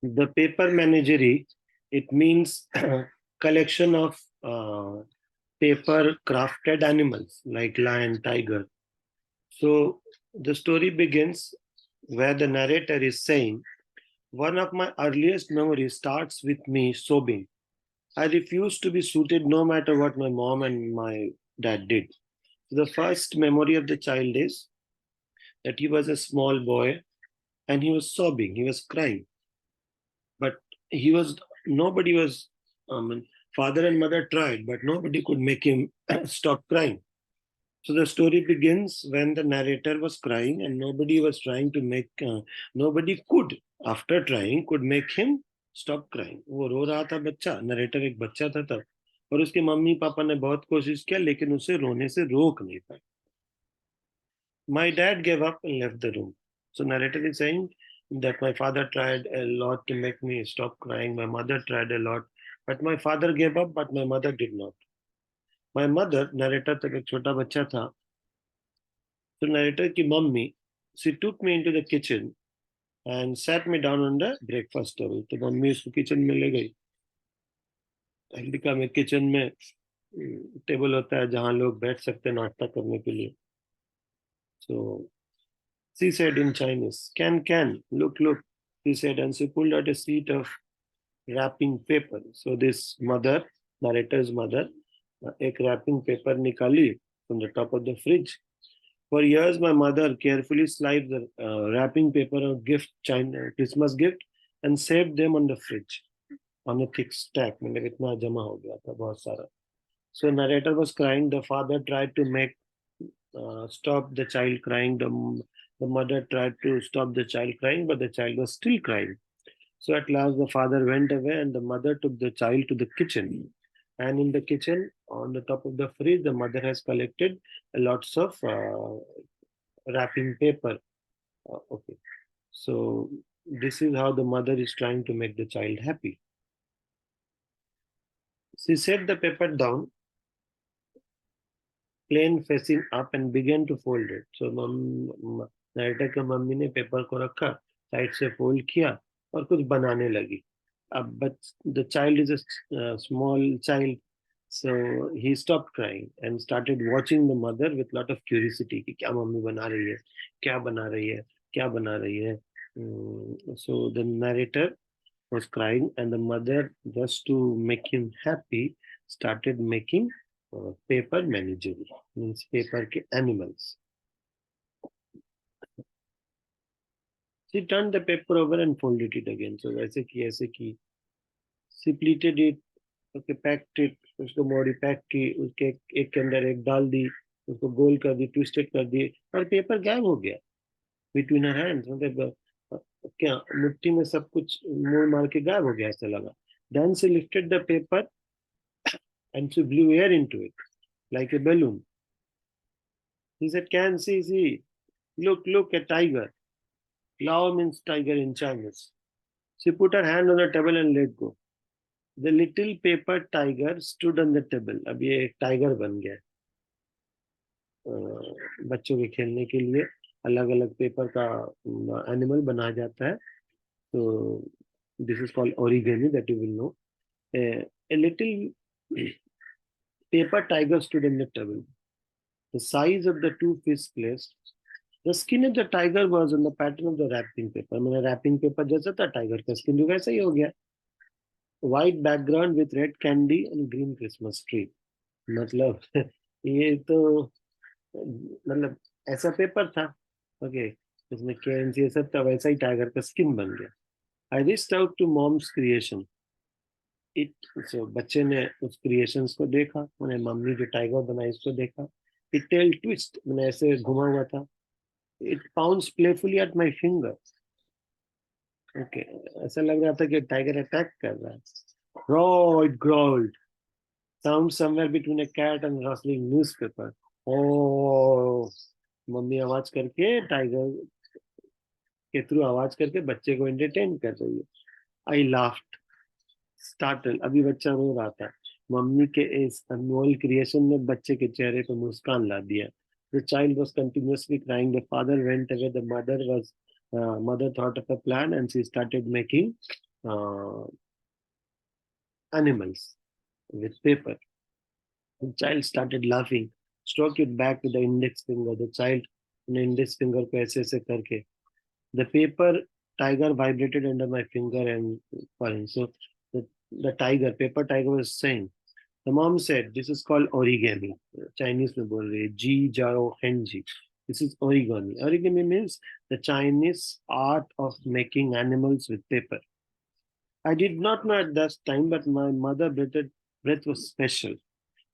The Paper Menagerie, it means collection of paper crafted animals like lion, tiger. So the story begins where the narrator is saying, one of my earliest memories starts with me sobbing. I refused to be suited no matter what my mom and my dad did. The first memory of the child is that he was a small boy and he was sobbing, he was crying. But nobody was, father and mother tried, but nobody could make him stop crying. So the story begins when the narrator was crying and nobody was trying to make, nobody could, after trying, could make him stop crying. वो रो रहा था बच्चा, narrator एक बच्चा था तब, और उसके मम्मी पापा ने बहुत कोशिश किया लेकिन उसे रोने से रोक नहीं पाए. My dad gave up and left the room. So narrator is saying that my father tried a lot to make me stop crying. My mother tried a lot, but my father gave up, but my mother did not. My mother, narrator तक एक छोटा बच्चा था, तो narrator की mummy, she took me into the kitchen and sat me down on the breakfast table. तो mummy उसको kitchen में ले गई. अमेरिका में किचन में टेबल होता है जहाँ लोग बैठ सकते हैं नाश्ता करने के लिए. So she said in Chinese, can, look, she said, and she pulled out a sheet of wrapping paper. So this mother, narrator's mother, एक wrapping paper निकाली from the top of the fridge. For years, my mother carefully sliced the wrapping paper of Christmas gift and saved them on the fridge on a thick stack. मतलब इतना जमा हो गया था बहुत सारा. So narrator was crying. The father tried to make stop the child crying. The mother tried to stop the child crying, but the child was still crying. So at last the father went away and the mother took the child to the kitchen. And in the kitchen, on the top of the fridge, the mother has collected lots of wrapping paper. Okay. So this is how the mother is trying to make the child happy. She set the paper down, plain facing up, and began to fold it. So narrator की mummy ने paper को रखा, side से fold किया और कुछ बनाने लगी. But the child is a small child, so he stopped crying and started watching the mother with lot of curiosity कि क्या मम्मी बना रही है, क्या बना रही है, क्या बना रही है. So the narrator was crying and the mother, just to make him happy, started making paper menagerie, means paper के animals. She turned the paper over and folded it again. So ऐसे की. She pleated it, okay, packed it, उसको मोड़ी pack की, उसके एक के अंदर एक डाल दी, उसको गोल कर दी, ट्विस्टेड कर दी और पेपर गायब हो गया between her hands. मतलब क्या मुट्ठी में सब कुछ मोड़ मार के गायब हो गया ऐसा लगा. Then she lifted the paper and she blew air into it like a balloon. He said, "Can see, look, a tiger." Lao means tiger in Chinese. She put her hand on the table and let go. The little paper tiger stood on the table. अब ये एक tiger बन गया. बच्चों के खेलने के लिए अलग अलग पेपर का एनिमल बनाया जाता है. तो this is called origami, that you will know. A little paper tiger stood on the table. The size of the two fish placed. The skin of the tiger was on the pattern of the wrapping paper. मैंने wrapping paper जैसा था, tiger का skin भी वैसा ही हो गया. White background with red candy and green Christmas tree. मतलब ये तो मतलब ऐसा पेपर था. ओके, इसमें कैंसी ये सब था, वैसा ही टाइगर का स्किन बन गया. I reached out to mom's creation. So बच्चे ने उस क्रिएशंस को देखा, उन्हें मम्मी जो टाइगर बनाई उसको देखा. It tail twist, मैंने ऐसे घुमा हुआ था. It pounced playfully at my finger. Okay, ऐसा लग रहा था कि टाइगर अटैक कर रहा है. Raw, it growled. Sound somewhere between a cat and rustling newspaper. Oh, mummy आवाज करके टाइगर के थ्रू आवाज करके बच्चे को एंटरटेन कर रही है. आई लाफ्ड, स्टार्टल. अभी बच्चा रो रहा था. मम्मी के इस अनमोल क्रिएशन ने बच्चे के चेहरे पर मुस्कान ला दिया. The child was continuously crying. The father went away. The mother thought of a plan and she started making animals with paper. The child started laughing, stroked it back to the index finger. The child, index finger को ऐसे ऐसे करके. The paper tiger vibrated under my finger and falling. So paper tiger was saying. The mom said, "This is called origami." Chinese में बोल रही है, जी जाओ henji. This is origami. Origami means the Chinese art of making animals with paper. I did not know at that time, but my mother breath was special.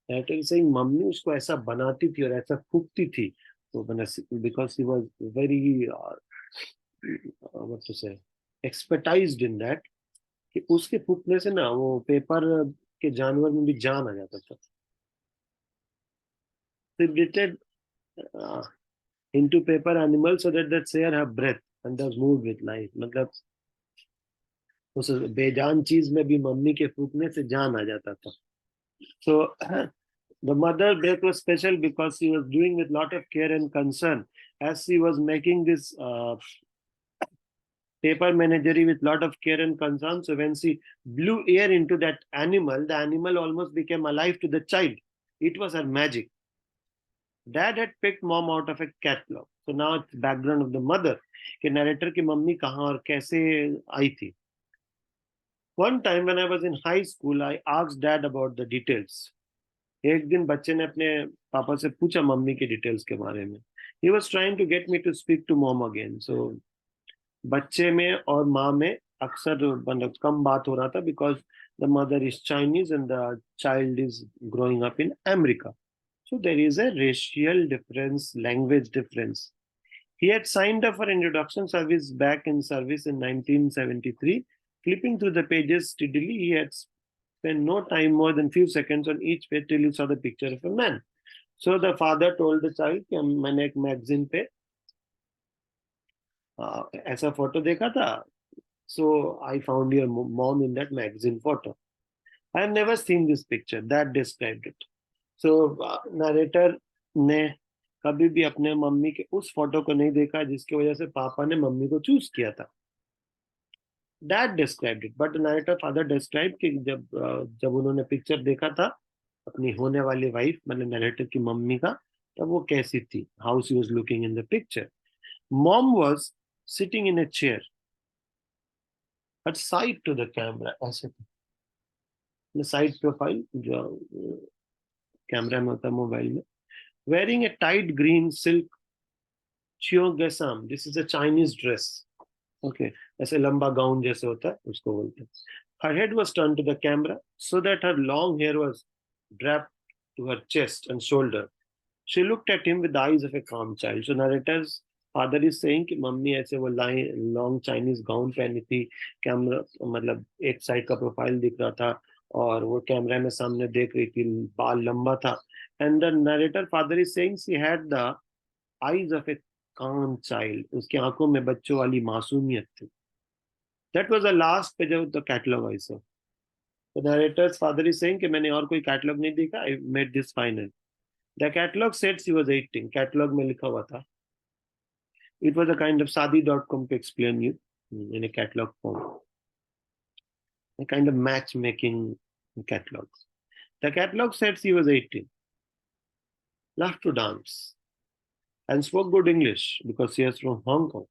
That is saying, mummy उसको ऐसा बनाती थी और ऐसा फूकती थी. तो because he was very what to say, expertised in that, कि उसके फूकने से ना वो पेपर के जानवर में भी जान आ जाता था. They breathed into paper animals so that the chair have breath and thus moved with life. मतलब उस बेजान चीज में भी मम्मी के फूकने से जान आ जाता था. So the mother breath was special because she was doing with lot of care and concern as she was making this paper menagerie with lot of care and concern. So when she blew air into that animal, the animal almost became alive to the child. It was her magic. Dad had picked mom out of a catalog. So now it's background of the mother. कि narrator की mummy कहाँ और कैसे आई थी. One time when I was in high school, I asked dad about the details. एक दिन बच्चे ने अपने पापा से पूछा मम्मी के डिटेल्स के बारे में. He was trying to get me to speak to mom again. So बच्चे में और माँ में अक्सर मतलब कम बात हो रहा था because the mother is Chinese and the child is growing up in America. So there is a racial difference, language difference. He had signed up for introduction service back in service in 1973. Flipping through the pages steadily, he had spent no time more than few seconds on each page till he saw the picture of a man. So the father told the child कि मैंने एक magazine पे ऐसा photo देखा था. So I found your mom in that magazine photo. I have never seen this picture. That described it. So narrator ने कभी भी अपने मम्मी के उस फोटो को नहीं देखा जिसकी वजह से पापा ने मम्मी को चूज किया था. Dad described it, but the narrator father described कि जब उन्होंने पिक्चर देखा था अपनी होने वाली वाइफ मतलब नरेटर की मम्मी का, तब वो कैसी थी. How she was looking in the picture. Mom was sitting in a chair, her side to the camera, ऐसे the side profile जो कैमरा में होता है मोबाइल में, wearing a tight green silk chiogesam. This is a Chinese dress. Okay, ऐसे लंबा gown जैसे होता है उसको बोलते हैं. Her head was turned to the camera so that her long hair was draped to her chest and shoulder. She looked at him with the eyes of a calm child. So narrator's father is saying कि mummy ऐसे वो long Chinese gown पहनी थी, camera मतलब एक side का profile दिख रहा था और वो कैमरा में सामने देख रही थी, बाल लंबा था. And the narrator father is saying she had the eyes of A calm child. उसकी आंखों में बच्चों वाली मासूमियत थी. That was the last page of the catalog I saw. The narrator's father is saying कि मैंने और कोई कैटलॉग नहीं देखा. I made this final. The catalog said she was 18. Catalog में लिखा हुआ था. It was a kind of Sadi.com to explain you in a catalog form. A kind of matchmaking catalog. The catalog said she was 18. Loved to dance. And spoke good English because she was from Hong Kong.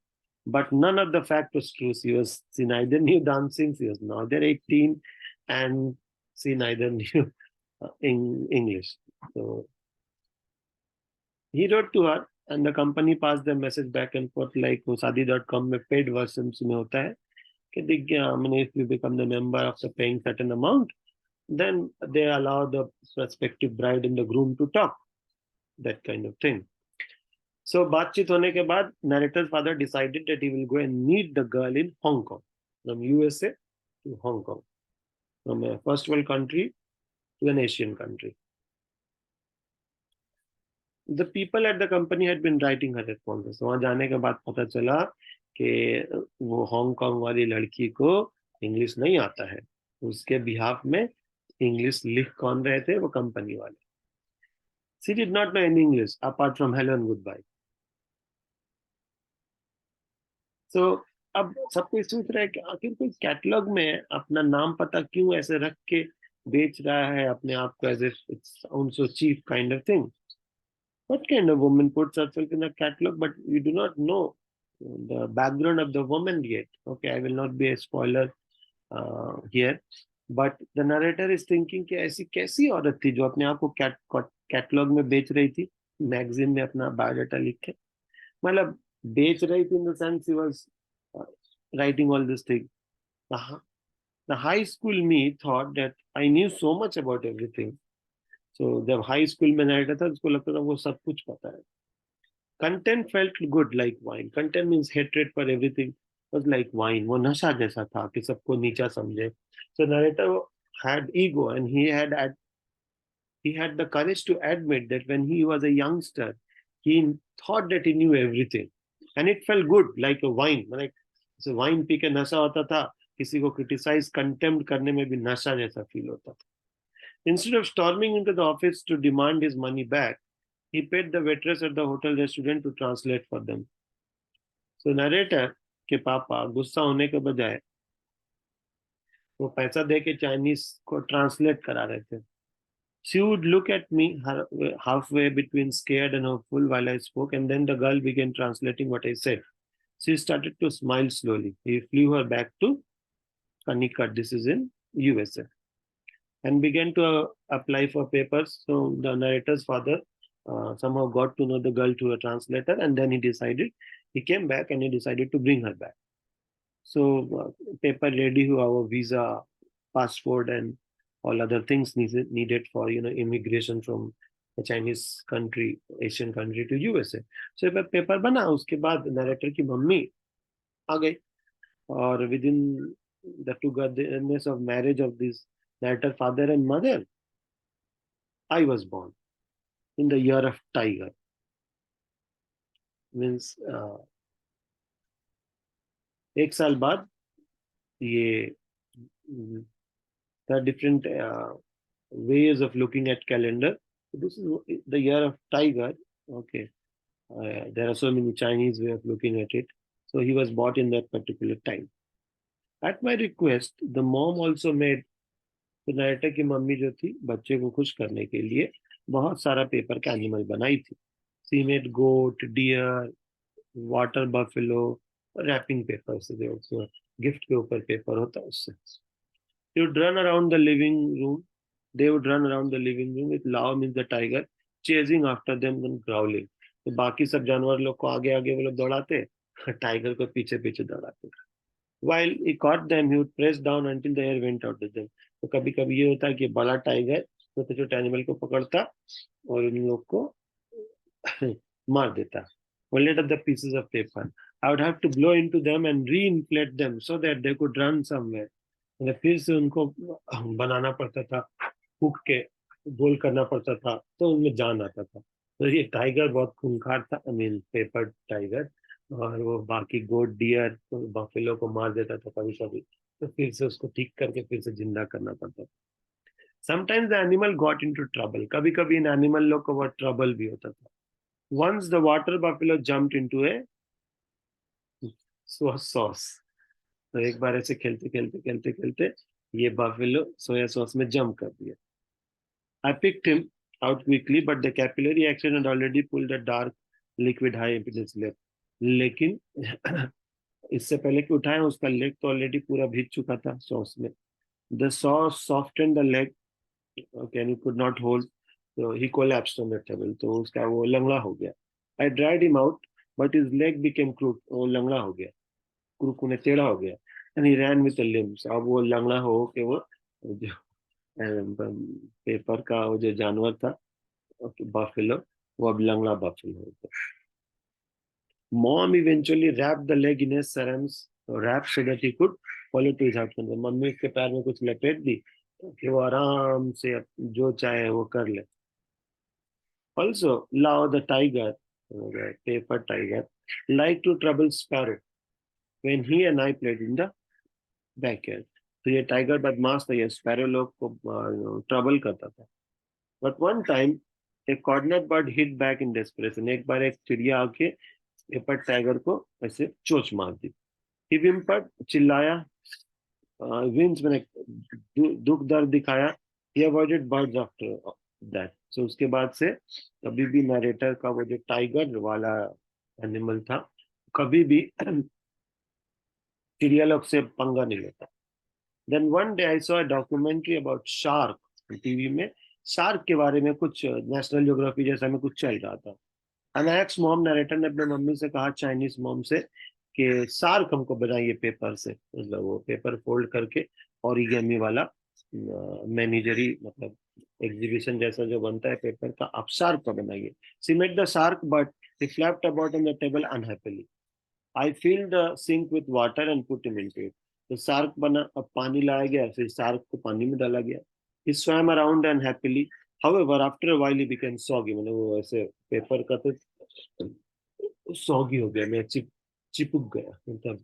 But none of the fact was true. She neither knew dancing, she was neither 18, and she neither knew English. So he wrote to her, and the company passed the message back and forth like वो Sadi.com में paid versions में होता है कि if you become the member after paying certain amount, then they allow the prospective bride and the groom to talk. That kind of thing. So बातचीत होने के बाद narrator's father decided that he will go and meet the girl in Hong Kong, from USA to Hong Kong, from a first world country to an Asian country. The people at the company had been writing her responses. वहां जाने के बाद पता चला कि वो Hong Kong वाली लड़की को इंग्लिश नहीं आता है. उसके बिहाफ में इंग्लिश लिख कौन रहे थे? वो कंपनी वाले. She did not know any English apart from hello and goodbye. So अब सब कोई सोच रहा है कि आखिर कोई कैटलॉग में अपना नाम पता क्यों ऐसे रख के बेच रहा है अपने आप को, as if it's sound so cheap kind of thing. What kind of woman puts herself in a catalog, but you do not know the background of the woman yet? Okay, I will not be a spoiler here, but the narrator is thinking कि ऐसी कैसी औरत थी जो अपने आप को catalogue में बेच रही थी, मैगजीन में अपना बायोडाटा लिख के. मतलब बेच रही थी in the sense he was writing all this thing. The, the high school me thought that I knew so much about everything. So जब हाई स्कूल में narrator था उसको लगता था वो सब कुछ पता है. Content felt good like wine. Content means hatred for everything. Was like wine. वो नशा जैसा था कि सबको नीचा समझे. So narrator had ego and he had the courage to admit that when he was a youngster, he thought that he knew everything, and it felt good like a wine. Like so wine P के नशा होता था, किसी को criticize, contempt करने में भी नशा जैसा feel होता था. Instead of storming into the office to demand his money back, he paid the waitress at the hotel restaurant to translate for them. So narrator के पापा गुस्सा होने के बजाय वो पैसा दे के चाइनीज को ट्रांसलेट करा रहे थे. She would look at me halfway between scared and hopeful while I spoke, and then the girl began translating what I said. She started to smile slowly. He flew her back to Connecticut, this is in USA, and began to apply for papers. So the narrator's father somehow got to know the girl to a translator, and then he came back and he decided to bring her back. So paper ready हुआ वो visa, passport and all other things needed for immigration from a Chinese country, Asian country to USA. So paper बना, उसके बाद narrator की mummy आ गई, और within the togetherness of marriage of this narrator father and mother, I was born in the year of tiger. Means एक साल बाद ये the different ways of looking at calendar. This is the year of tiger. Okay, there are so many Chinese way of looking at it. So he was bought in that particular time. At my request, the mom also made. तो नायटा की mummy जो थी बच्चे को खुश करने के लिए बहुत सारा पेपर का एनिमल बनाई थी. She made goat, deer, water buffalo, wrapping paper से जो गिफ्ट के ऊपर पेपर होता है उससे. They would run around the living room. They would run around the living room with Lao means the tiger, chasing after them and growling. तो बाकी सब जानवर लोग को आगे आगे वो लोग दौड़ाते, टाइगर को पीछे पीछे दौड़ाते. While he caught them, he would press down until the air went out of them. तो कभी कभी ये होता है कि बड़ा टाइगर छोटे छोटे एनिमल को पकड़ता और उन लोग को मार देता. Or let up the pieces of paper. I would have to blow into them and re-inflate them so that they could run somewhere. मतलब फिर से उनको बनाना पड़ता था, हुक के गोल करना पड़ता था, तो उनमें जान आता था. तो ये टाइगर बहुत खूंखार था, आई मीन पेपर टाइगर, और वो बाकी गोट, डियर, तो बफेलो को मार देता था कभी कभी, तो फिर से उसको ठीक करके फिर से जिंदा करना पड़ता था. Sometimes the animal got into trouble. कभी कभी इन एनिमल लोग को बहुत ट्रबल भी होता था. Once the water buffalo jumped into a sauce. तो एक बार ऐसे खेलते खेलते खेलते खेलते ये बफेलो सोया सॉस में जंप कर दिया. I picked him out quickly, but the capillary action had already pulled a dark liquid high into his lip. लेकिन इससे पहले कि उठाए उसका लेग तो ऑलरेडी पूरा भीग चुका था सॉस में. The sauce softened the leg, okay, and he could not hold, so he collapsed on the table. तो उसका वो लंगड़ा हो गया. I dragged him out, but his leg became crooked. वो लंगड़ा हो गया, क्रूक उन्हें टेढ़ा हो गया. And he ran with the limbs. अब वो लंगड़ा हो के वो जो पेपर का वो जो जानवर था बफेलो, वो अब लंगड़ा बफेलो हो गया. Mom eventually wrapped the leg in a saram's wrap so that he could follow to his heart. Mummy उसके पैर में कुछ लपेट दी कि वो आराम से जो चाहे वो कर ले. Also, Lao the tiger, the paper tiger, liked to trouble Sparrow when he and I played in the backyard. तो ये टाइगर बदमाश था, ये स्पैरो लोग को ट्रबल करता था. But one time A corner bird hit back in desperation. एक बार एक चिड़िया आके पेपर टाइगर को ऐसे चोंच मार दी. He whimpered, चिल्लाया, विंस मैंने दुख दर्द दिखाया. He avoided birds after that. So उसके बाद से कभी भी नरेटर का वो जो टाइगर वाला एनिमल था, कभी भी चिड़ियालोग से पंगा नहीं लेता. Then one day I saw a documentary about shark. TV में शार्क के बारे में कुछ नेशनल ज्योग्राफी जैसा में कुछ चल रहा था. And I asked mom, narrator ने अपने मम्मी से कहा, चाइनीज मॉम से, कि शार्क हमको बनाइए पेपर से, मतलब वो पेपर फोल्ड करके ओरिगेमी वाला मैनेजरी, मतलब एग्जीबिशन जैसा जो बनता है पेपर का, आप शार्क का बनाइए. She made the shark but he flapped about on the table unhappily. I filled the sink with water and put him into it. तो शार्क बना, अब पानी लाया गया, फिर शार्क को पानी में डाला गया. He swam around unhappily. However, after a while he became soggy. मैंने वो ऐसे पेपर का तो सॉगी हो गया, मैं चिपक गया, मतलब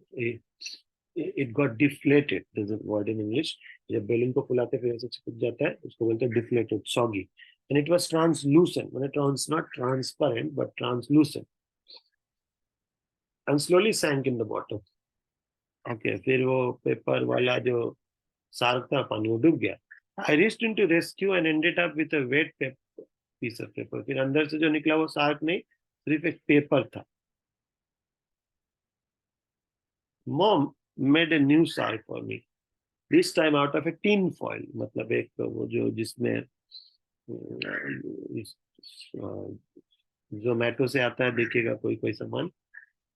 it got deflated. There's a word in English. जब बैलून को फुलाते फिर ऐसे चिपक जाता है, उसको बोलते हैं deflated, soggy. And it was translucent. मैंने not transparent but translucent. And slowly sank in the bottom. Okay, फिर वो पेपर वाला जो शार्क था, पानी में डूब गया. I reached in to rescue and ended up with a wet piece of paper. फिर अंदर से जो निकला वो शार्क नहीं, सिर्फ एक पेपर था. Mom made a new shark for me. This time out of a tin foil. मतलब एक वो जो जिसमें जोमेटो से आता है, देखिएगा कोई कोई सामान,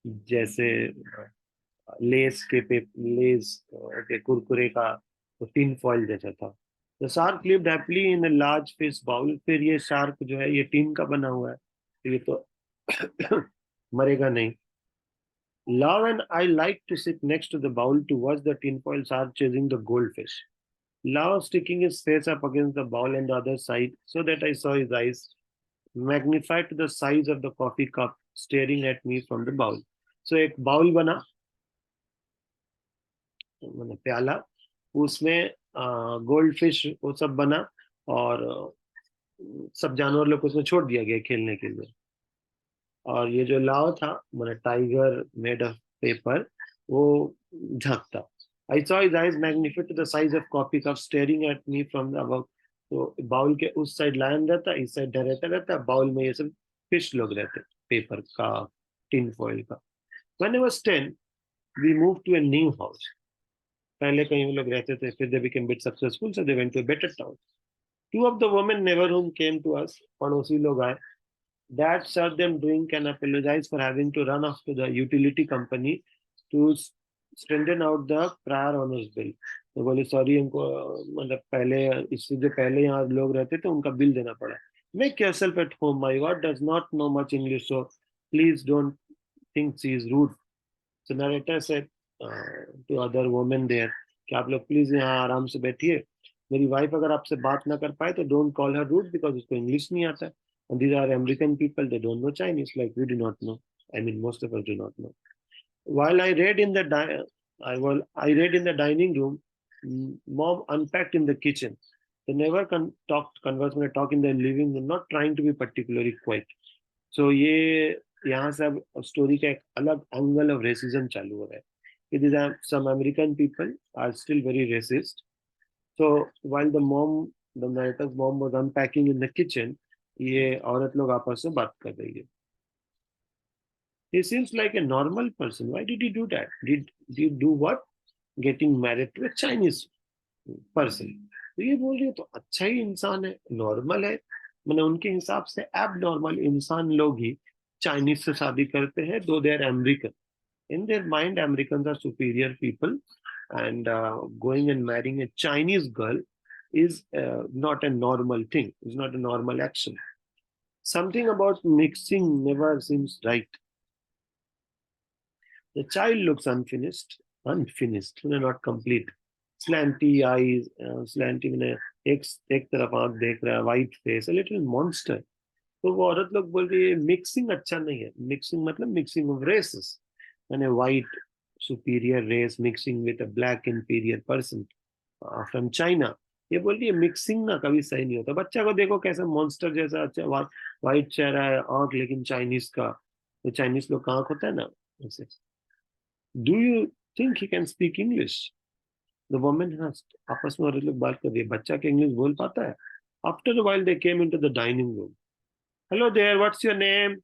जैसे लेस के कुरकुरे का वो टिन फॉइल जैसा था. The shark lived happily in a large fish bowl. फिर ये शार्क जो है ये टिन का बना हुआ है, तो ये तो मरेगा नहीं. Love and I like to sit next to the bowl to watch the tinfoil shark chasing the goldfish. Love sticking his face up against the bowl on the other side so that I saw his eyes, magnified to the size of the coffee cup, staring at me from the bowl. So एक bowl बना, मतलब प्याला, उसमें gold fish वो सब बना, और सब जानवर लोग उसमें छोड़ दिया गया खेलने के लिए. और ये जो लाव था, मतलब टाइगर मेड ऑफ पेपर, वो झांकता. I saw his eyes magnified to the size of coffee cup staring at me from the above. तो बाउल के उस साइड लायन रहता, इस साइड डायरेक्टर रहता, बाउल में ये सब फिश लोग रहते, पेपर का, टिन फॉइल का. When I was 10 we move to a new house. पहले कहीं वो लोग रहते थे, फिर they became bit successful, so they went to a better town. Two of the women neighbour home came to us. पड़ोसी लोग आए. Dad served them drink and apologized for having to run off to the utility company to straighten out the prior owner's bill. तो बोले sorry, हमको मतलब पहले, इससे जो पहले यहाँ लोग रहते थे उनका बिल देना पड़ा. Make yourself at home. My wife does not know much English, so please don't think she is rude. So narrator said to other women there कि आप लोग प्लीज यहाँ आराम से बैठिए. मेरी वाइफ अगर आपसे बात ना कर पाए तो don't call her rude, because उसको इंग्लिश नहीं आता है. And these are American people, they don't know Chinese like we do not know. I mean, most of us do not know. While I read in the I read in the dining room, mom unpacked in the kitchen. They never converse when they talk in the living room, not trying to be particularly quiet. So ये यहाँ से अब story का एक अलग angle of racism चालू हो रहा है. These are some American people are still very racist. So while the narrator's mom was unpacking in the kitchen, ये औरत लोग आपस में बात कर रही है. He seems like a normal person. Why did he do that? Did he do what? Getting married to a Chinese person. तो ये बोल रही है तो अच्छा ही इंसान है, नॉर्मल है. मैंने उनके हिसाब से एब नॉर्मल इंसान लोग ही चाइनीज से शादी करते हैं, though they are American. In their mind, Americans are superior people, and going and marrying a Chinese girl is not a normal thing. It's not a normal action. Something about mixing never seems right. The child looks unfinished, not complete. Slanty eyes, slanty में एक तरफ आंख देख रहा है, white face, a little monster. तो वो औरत लोग बोल रही है मिक्सिंग अच्छा नहीं है. मिक्सिंग मतलब मिक्सिंग ऑफ रेसेस, यानी white superior race mixing with a black inferior person from China. ये बोल रही है मिक्सिंग ना कभी सही नहीं होता. बच्चा को देखो कैसा मॉन्स्टर जैसा, अच्छा व्हाइट चेहरा है, आंख लेकिन चाइनीज का, तो चाइनीज लोग का आंख होता है ना ऐसे. Do you think he can speak English? The woman asked. आपस में और लोग बात कर रही है, बच्चा के इंग्लिश बोल पाता है? After a while they came into the dining room. Hello there, what's your name?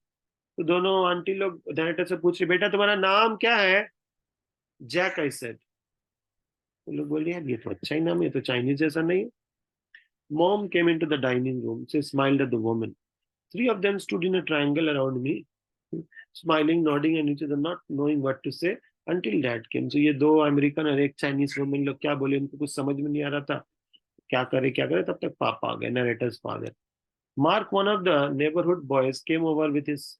तो दोनों आंटी लोग डायरेक्टर से पूछ रही, बेटा तुम्हारा नाम क्या है? Jack, I said. वो लोग बोले, यार ये तो अच्छा ही नाम है, ये तो चाइनीज जैसा नहीं है. Mom came into the dining room. She smiled at the woman. Three of them stood in a triangle around me, smiling, nodding, and each other not knowing what to say until Dad came. So ये दो American और एक Chinese women लोग क्या बोले उनको कुछ समझ में नहीं आ रहा था, क्या करे तब तक पापा आ गए, narrator's father. Mark, one of the neighborhood boys, came over with his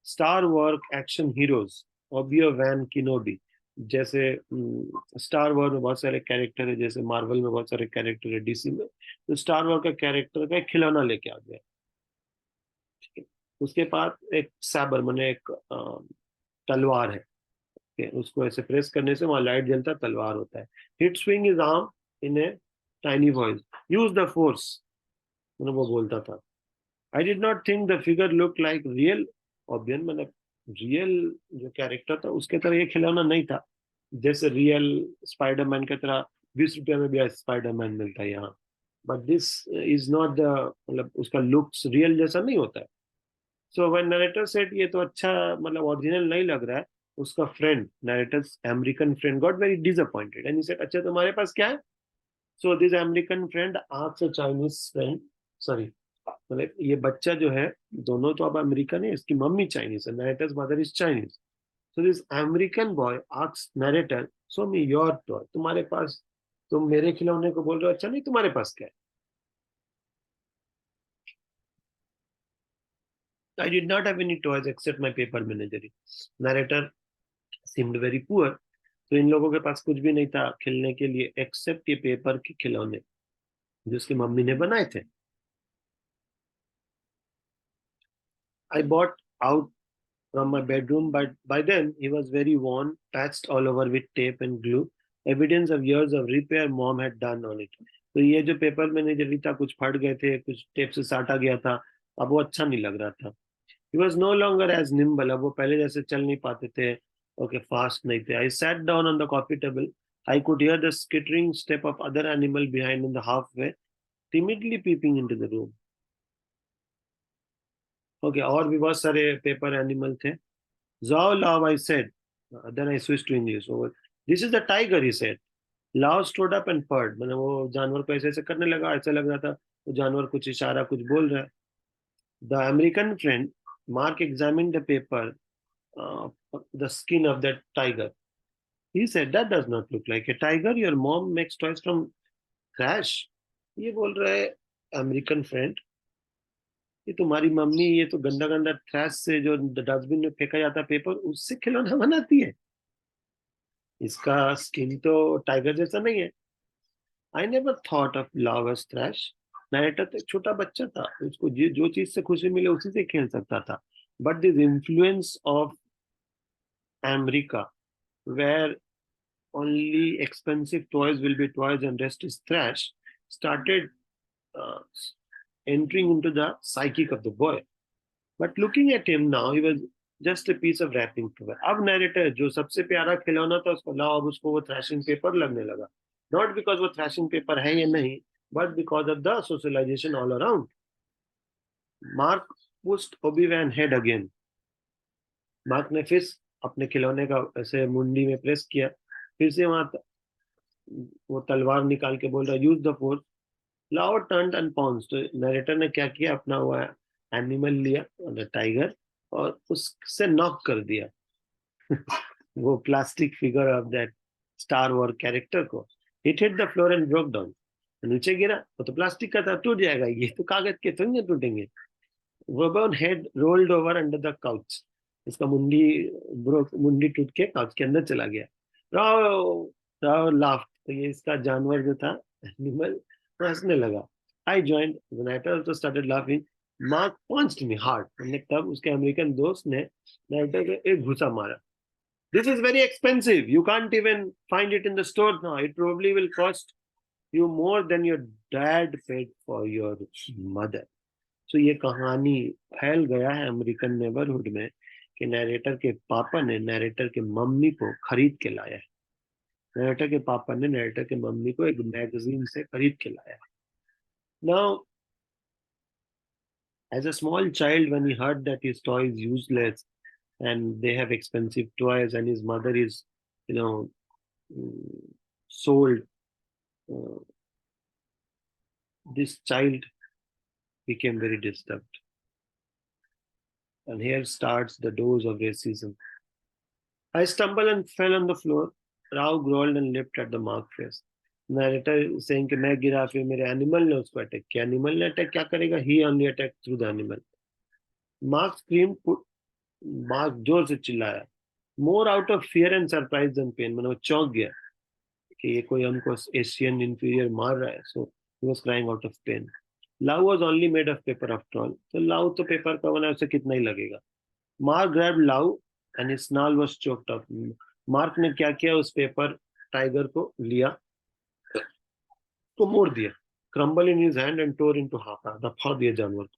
Star Wars action heroes, Obi-Wan Kenobi. जैसे स्टार वॉर में बहुत सारे कैरेक्टर है, जैसे मार्वल में बहुत सारे कैरेक्टर है, डीसी में, तो स्टार वॉर का कैरेक्टर का एक खिलौना लेके आ गया. उसके पास एक सैबर मैंने एक तलवार है कि उसको ऐसे प्रेस करने से वहां लाइट जलता है, तलवार होता है. Hit swing is arm in a tiny voice, use the force, मतलब वो बोलता था. I did not think the figure look like real Obi-Wan, मतलब रियल जो कैरेक्टर था उसके तरह ये खिलौना नहीं था, जैसे रियल स्पाइडरमैन की तरह 20 रुपये में भी स्पाइडरमैन मिलता है यहाँ. But this is not the, मतलब उसका लुक्स रियल जैसा नहीं होता है. सो व्हेन नरेटर सेड ये तो अच्छा, मतलब ओरिजिनल नहीं लग रहा है, उसका friend, narrator's American friend, got very disappointed and he said, अच्छा तुम्हारे पास क्या है? So this American friend asked a Chinese friend, sorry, मतलब ये बच्चा जो है, दोनों तो अब अमेरिकन है, इसकी मम्मी चाइनीज है, narrator's mother is Chinese. So this American boy asks narrator, so me your toy, तुम्हारे पास, तुम मेरे खिलौने को बोल रहे हो अच्छा, नहीं तुम्हारे पास क्या है? I did not have any toys except my paper menagerie. Narrator seemed very poor. तो इन लोगों के पास कुछ भी नहीं था खेलने के लिए एक्सेप्ट ये पेपर के खिलौने जो उसकी मम्मी ने बनाए थे. I bought out from my bedroom, but by then he was very worn, patched all over with tape and glue, evidence of years of repair mom had done on it. तो ये जो paper menagerie था, कुछ फट गए थे, कुछ tape से साटा गया था, अब वो अच्छा नहीं लग रहा था. He was no longer as nimble. अब वो पहले जैसे चल नहीं पाते थे. Okay, fast नहीं थे. I sat down on the coffee table. I could hear the skittering step of other animal behind in the halfway, timidly peeping into the room. Okay, और भी बहुत सारे पेपर एनिमल थे. Zao Lao, I said. Then I switched to English. So, this is the tiger, he said. Lao stood up and purred. मैंने वो जानवर को ऐसे ऐसे करने लगा, ऐसा लग रहा था वो जानवर कुछ इशारा कुछ बोल रहा है. The American friend, Mark, examined the paper, uh, the skin of that tiger. He said, that does not look like a tiger. Your mom makes toys from trash. ये बोल रहा है अमेरिकन फ्रेंड, ये तुम्हारी मम्मी ये तो गंदा गंदा ट्रैश से जो डस्टबिन में फेंका जाता है पेपर, उससे खिलौना बनाती है. इसका स्किन तो टाइगर जैसा नहीं है. I never thought of love as trash. Narrator तो एक छोटा बच्चा था, उसको जो चीज से खुशी मिले उसी से खेल सकता था. But this influence of America, where only expensive toys will be toys and rest is trash, started uh, entering into the psychic of the boy. But looking at him now, he was just a piece of wrapping paper. अब narrator जो सबसे प्यारा खिलौना था उसको लाओ, अब उसको वो thrashing paper लगने लगा. Not because वो thrashing paper है या नहीं, but because of the socialization all around. Mark pushed Obi-Wan head again. Mark ने फिर अपने खिलौने का ऐसे मुंडी में प्रेस किया, फिर से वहां वो तलवार निकाल के बोल रहा यूज द फोर्स. लाओ टर्न एंड पॉन्स. तो नरेटर ने क्या किया, अपना हुआ एनिमल लिया, टाइगर, और उससे नॉक कर दिया वो plastic figure of that star war character को. It hit the floor and broke down. नीचे गिरा, वो तो प्लास्टिक का था, टूट जाएगा, ये तो कागज के थोड़ी टूटेंगे. Robot head rolled over under the couch. इसका मुंडी टूट के काउच के अंदर चला गया. राव राव लाफ्ड. तो ये इसका जानवर जो था एनिमल, वो हंसने लगा. I joined. The nighter also started laughing. Mark punched me hard. हमने तब उसके अमेरिकन दोस्त ने नाइटर को एक घुसा मारा. This is very expensive, you can't even find it in the store now, it probably will cost you more than your dad paid for your mother. तो ये कहानी फैल गया है अमेरिकन नेबरहुड में कि नरेटर के पापा ने नरेटर के मम्मी को खरीद के लाया है. नरेटर के पापा ने नरेटर के मम्मी को एक मैगजीन से खरीद के लाया. Now, as a small child, when he heard that his toy is useless and they have expensive toys and his mother is, you know, sold, uh, this child became very disturbed. And here starts the dose of racism. I stumbled and fell on the floor. Rao growled and leapt at the marked face. Narrator saying कि मैं गिरा फिर मेरे animal ने उसको attack किया. Animal ने attack क्या करेगा? He only attacked through the animal. Mark screamed. Mark जोर से चिल्लाया. More out of fear and surprise than pain. मतलब वो चौंक गया कि ये कोई हमको एशियन इंफीरियर मार रहा है. So he was crying out of pain. Love was only made of paper after all. तो love तो पेपर का बना है, उसे कितना ही लगेगा. Mark grabbed love and his snarl was choked up. Mark ने क्या किया? उस पेपर टाइगर को लिया, तो मोड़ दिया. Crumble in his hand and tore into half. दफा दिया जानवर को.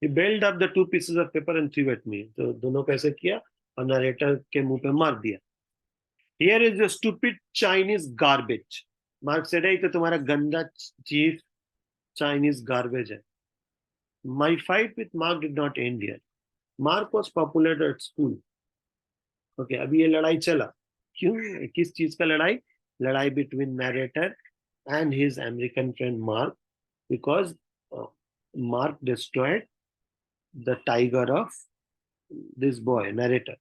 He bailed up the two pieces of paper and threw at me. तो दोनों को ऐसे किया और नरेटर के मुंह पे मार दिया. Here is your stupid Chinese garbage. Mark said, "Hey, तो तुम्हारा गंदा चीज Chinese garbage है." My fight with Mark did not end here. Mark was popular at school. Okay, अभी ये लड़ाई चला. क्यों? किस चीज का लड़ाई? लड़ाई between narrator and his American friend Mark, because Mark destroyed the tiger of this boy, narrator.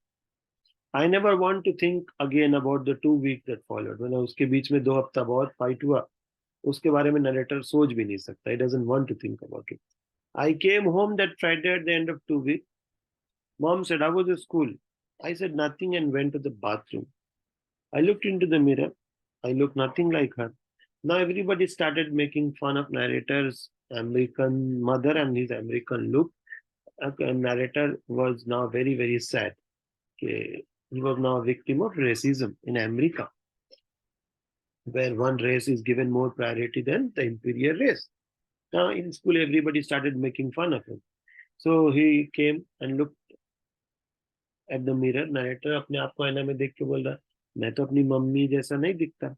I never want to think again about the 2 weeks that followed. मतलब उसके बीच में 2 हफ्ता बहुत फाइट हुआ. उसके बारे में नरेटर सोच भी नहीं सकता. He doesn't want to think about it. I came home that Friday at the end of 2 weeks. Mom said, "How was the school?" I said nothing and went to the bathroom. I looked into the mirror. I looked nothing like her. Now everybody started making fun of narrator's American mother and his American look. Narrator was now very, very sad. He was now a victim of racism in America, where one race is given more priority than the inferior race. Now in school, everybody started making fun of him. So he came and looked at the mirror. Narrator अपने आप को आईना में देख के बोल रहा, मैं तो अपनी मम्मी जैसा नहीं दिखता.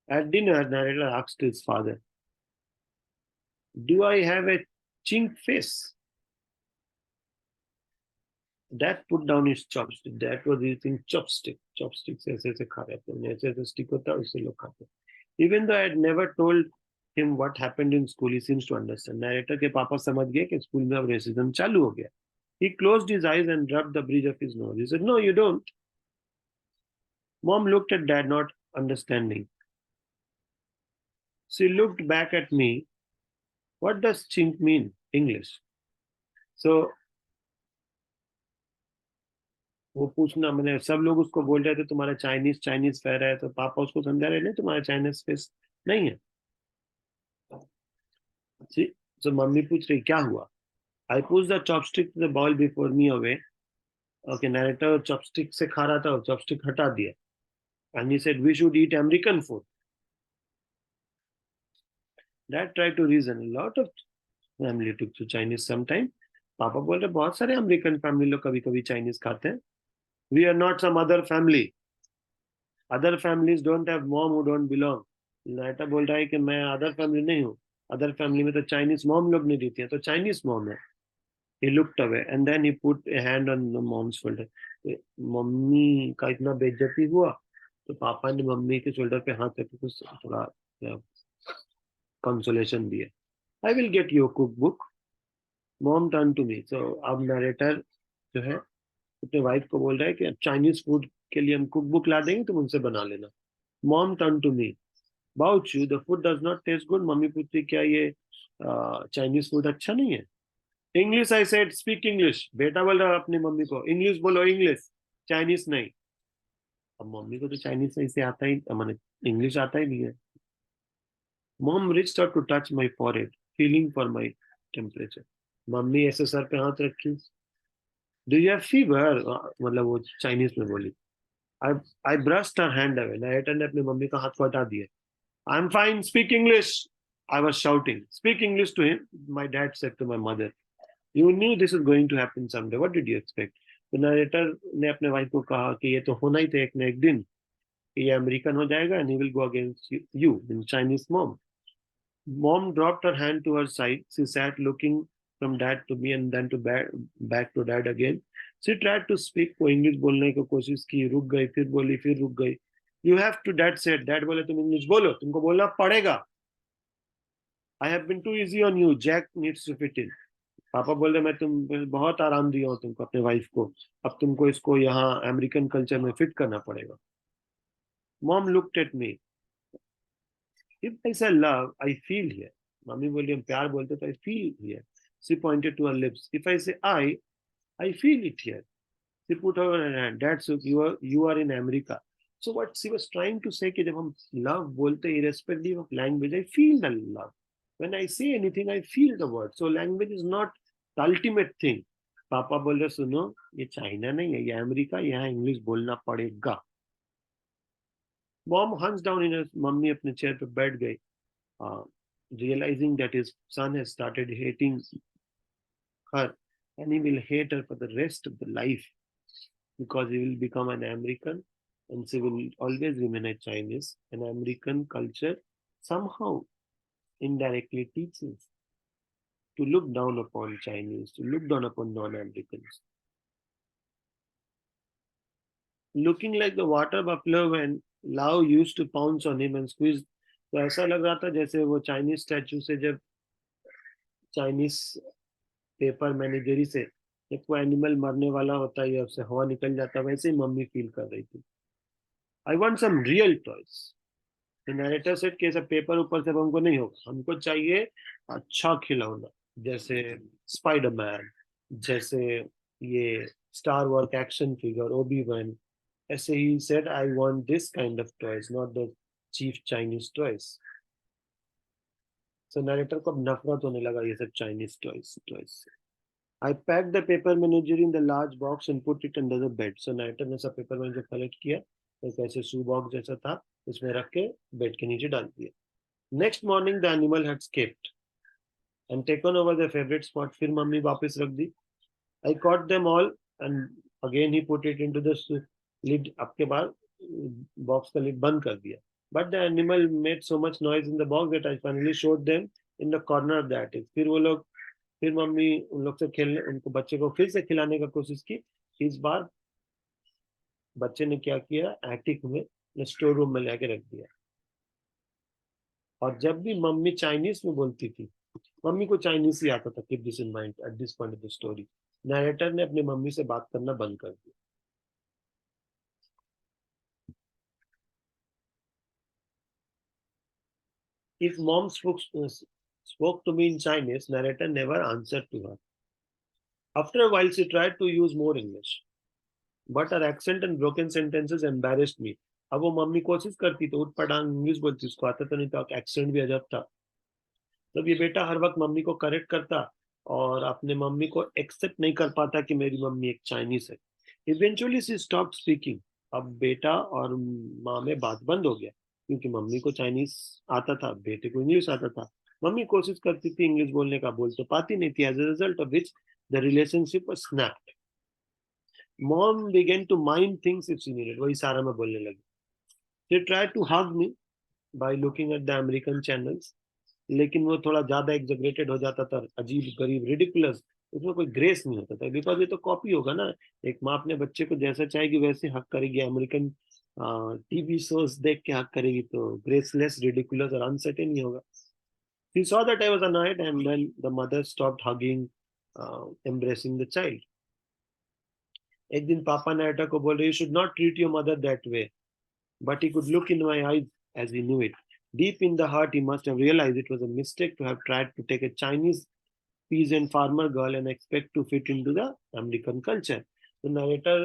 At dinner, narrator asked his father, "Do I have a chink face?" Dad put down his chopstick. Dad was using chopstick. Chopsticks ऐसे ऐसे खा रहे थे. ऐसे ऐसे stick होता है, उससे लोग खाते. Even though I had never told him what happened in school, he seems to understand. Narrator के पापा समझ गए कि स्कूल में अब racism चालू हो गया. He closed his eyes and rubbed the bridge of his nose. He said, "No, you don't." Mom looked at Dad, not understanding. She looked back at me. What does chink mean? English. So वो पूछना, मैंने सब लोग उसको बोल रहे थे तुम्हारा चाइनीज चाइनीज फेयर है, तो पापा उसको समझा रहे नहीं तुम्हारा चाइनीज फेस नहीं है. So मम्मी पूछ रही क्या हुआ. I pushed the chopstick to the bowl before me away. Okay, narrator chopstick से खा रहा था, chopstick हटा दिया. And he said, "We should eat American food." Dad tried to reason. A lot of family took to Chinese sometime. पापा बोल रहे बहुत सारे अमेरिकन फैमिली लोग कभी कभी चाइनीज खाते हैं. We are not some other family. Other families don't have mom who don't belong. नायटा बोल रहा है कि मैं अदर फैमिली नहीं हूँ. अदर फैमिली में तो चाइनीज मॉम लोग नहीं रहती है, तो चाइनीज मॉम है. He looked away and then he put a hand on the mom's shoulder. Mummy का इतना बेइज्जती हुआ तो पापा ने मम्मी के शोल्डर पे हाथ रख के कुछ थोड़ा कंसोलेशन दिया. I will get you a cookbook. Mom turned to me. So अब नरेटर जो है अपने वाइफ को बोल रहा है कि चाइनीज फूड के लिए हम कुक बुक ला देंगे, तुम उनसे बना लेना. Mom turned to me. Bouchu, the food does not taste good. Mummy पूछती क्या ये चाइनीज फूड अच्छा नहीं है. English I said, speak English. बेटा बोल रहा है अपनी मम्मी को इंग्लिश बोलो, इंग्लिश, चाइनीज नहीं. अब मम्मी को तो चाइनीज सही से आता ही, मैंने इंग्लिश आता ही नहीं है. Mom reached out to touch my forehead, feeling for my temperature. Mummy ऐसे सर पे हाथ रखी. Do you have fever? मतलब वो चाइनीज में बोली. I brushed her hand away. नायटा ने अपनी मम्मी का हाथ को हटा दिया. I'm fine. Speak English. I was shouting. Speak English to him. My dad said to my mother, "You knew this is going to happen someday. What did you expect?" तो narrator ने अपने wife को कहा कि ये तो होना ही था एक न एक दिन. ये अमेरिकन हो जाएगा and he will go against you in Chinese mom. Mom dropped her hand to her side. She sat looking from dad to me and then to back to dad again. She tried to speak. वो English बोलने की कोशिश की, रुक गई, फिर बोली, फिर रुक गई. You have to, dad said. Dad बोले तुम इंग्लिश बोलो, तुमको बोलना पड़ेगा. I have been too easy on you. Jack needs to fit in. पापा बोल रहे मैं तुम बहुत आराम दिया हूँ तुमको, अपने वाइफ को. अब तुमको इसको यहाँ अमेरिकन कल्चर में फिट करना पड़ेगा. Mom looked at me. If I say love, I feel here. Mummy बोली हम प्यार बोलते तो I feel here. She pointed to her lips. If I say I feel it here. She put over her hand. Dad, so you are in America. So what she was trying to say कि जब हम love बोलते irrespective of language, I feel the love. When I say anything, I feel the word. So language is not the ultimate thing. पापा बोल रहे सुनो, ये China नहीं है, ये अमेरिका, यहाँ इंग्लिश बोलना पड़ेगा. Mom hunched down in her, mummy अपने चेयर पे बैठ गई, realizing that his son has started hating her and he will hate her for the rest of the life because he will become an American and she will always remain a Chinese. An American culture somehow indirectly teaches to look down upon Chinese, to look down upon non-Americans. Looking like the water buffalo when Lau used to pounce on him and squeeze, तो ऐसा लग रहा था जैसे वो Chinese statue से जब Chinese paper menagerie से जब कोई एनिमल मरने वाला होता है या उससे हवा निकल जाता है, वैसे ही मम्मी फील कर रही थी. I want some real toys. Narrator सेट के सब पेपर ऊपर से हमको नहीं होगा, हमको चाहिए अच्छा खिलौना, जैसे स्पाइडरमैन, जैसे ये स्टार वॉर एक्शन फिगर ओबी वन. ऐसे he said I want this kind of toys, not the chief Chinese toys. So narrator को अब नफरत होने लगा ये सब Chinese toys. I packed the paper menagerie in the large box and put it under the bed. So narrator ने सब paper manager collect किया, एक ऐसे शू बॉक्स जैसा था, उसमें रख के बेड के नीचे डाल दिया. Next morning the animal had escaped and taken over their favorite spot. फिर मम्मी वापस रख दी. I caught them all and again he put it into the lid. अब के बाद बॉक्स का लिड बंद कर दिया. But the animal made so much noise in the box that I finally showed them in the corner of the attic. फिर mummy उन लोग से खेलने, उनको बच्चे को फिर से खिलाने का कोशिश की. इस बार बच्चे ने क्या किया, एटिक में स्टोर रूम में लेके रख दिया. और जब भी मम्मी चाइनीज में बोलती थी, मम्मी को चाइनीज ही आता था. Keep this in mind at this point of the story. Narrator ने अपनी मम्मी से बात करना बंद कर दिया. If mom spoke to me in Chinese, narrator never answered to her. After a while, she tried to use more English. But her accent and broken sentences embarrassed me. अब वो मम्मी कोशिश करती तो उठ पटांग इंग्लिश बोलती, उसको आता तो नहीं था, एक्सेंट भी अजब था. तब ये बेटा हर वक्त मम्मी को करेक्ट करता और अपने मम्मी को एक्सेप्ट नहीं कर पाता कि मेरी मम्मी एक चाइनीज है. Eventually she stop speaking. अब बेटा और माँ में बात बंद हो गया क्योंकि मम्मी को चाइनीज आता था, बेटे को इंग्लिश आता था. मम्मी कोशिश करती थी इंग्लिश बोलने का, बोल तो पाती नहीं थी. As a result of which the relationship was snapped. Mom began to mind things if she needed. वही सारा मैं बोलने लगी. She tried to hug me by looking at the American channels. लेकिन वो थोड़ा ज्यादा एग्जेगरेटेड हो जाता था, अजीब गरीब रिडिकुलस. उसमें कोई ग्रेस नहीं होता था, बिकॉज ये तो कॉपी होगा ना. एक माँ अपने बच्चे को जैसा चाहेगी वैसे हक करेगी. अमेरिकन टीवी शोज देख के हक करेगी तो ग्रेसलेस, रिडिकुलस और अनसर्टेन ही होगा. She saw that I was annoyed and then the mother stopped hugging, embracing the child. एक दिन पापा ने एटा को बोले, you should not treat your mother that way. But he could look in my eyes as he knew it. Deep in the heart, he must have realized it was a mistake to have tried to take a Chinese peasant farmer girl and expect to fit into the American culture. तो narrator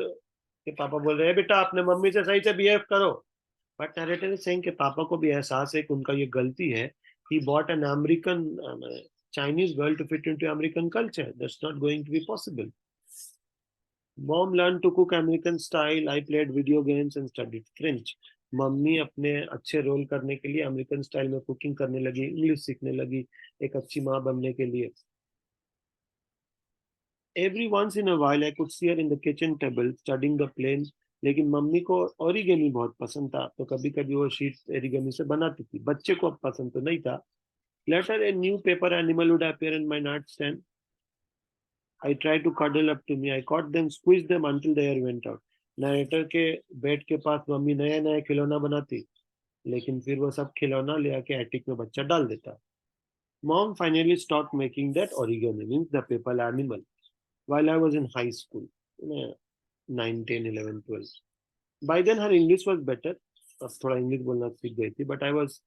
के पापा बोल रहे हैं, बेटा अपने mummy से सही से बिहेव करो. बट नरेटर इज सेइंग कि पापा को भी एहसास है कि उनका ये गलती है. He bought an American Chinese girl to fit into American culture. That's not going to be possible. Mom learned to cook American style. I played video games and studied French. Mummy अपने अच्छे role करने के लिए American style में cooking करने लगी, English सीखने लगी एक अच्छी माँ बनने के लिए. Every once in a while, I could see her in the kitchen table studying the planes लेकिन मम्मी को ओरिगेमी बहुत पसंद था, तो कभी कभी वो शीट ओरिगेमी से बनाती थी। बच्चे को अब पसंद तो नहीं था। Later a new paper animal would appear in my night stand. I try to cuddle up to me, I caught them, squeeze them until the air went out. Narrator के बेड के पास मम्मी नया नया खिलौना बनाती, लेकिन फिर वो सब खिलौना ले आके एटिक में बच्चा डाल देता। Mom finally stopped making that origami, means the paper animal, while I was in high school, 9, 10, 11, 12. By then her English was better. अब थोड़ा इंग्लिश बोलना सीख गई थी, but I was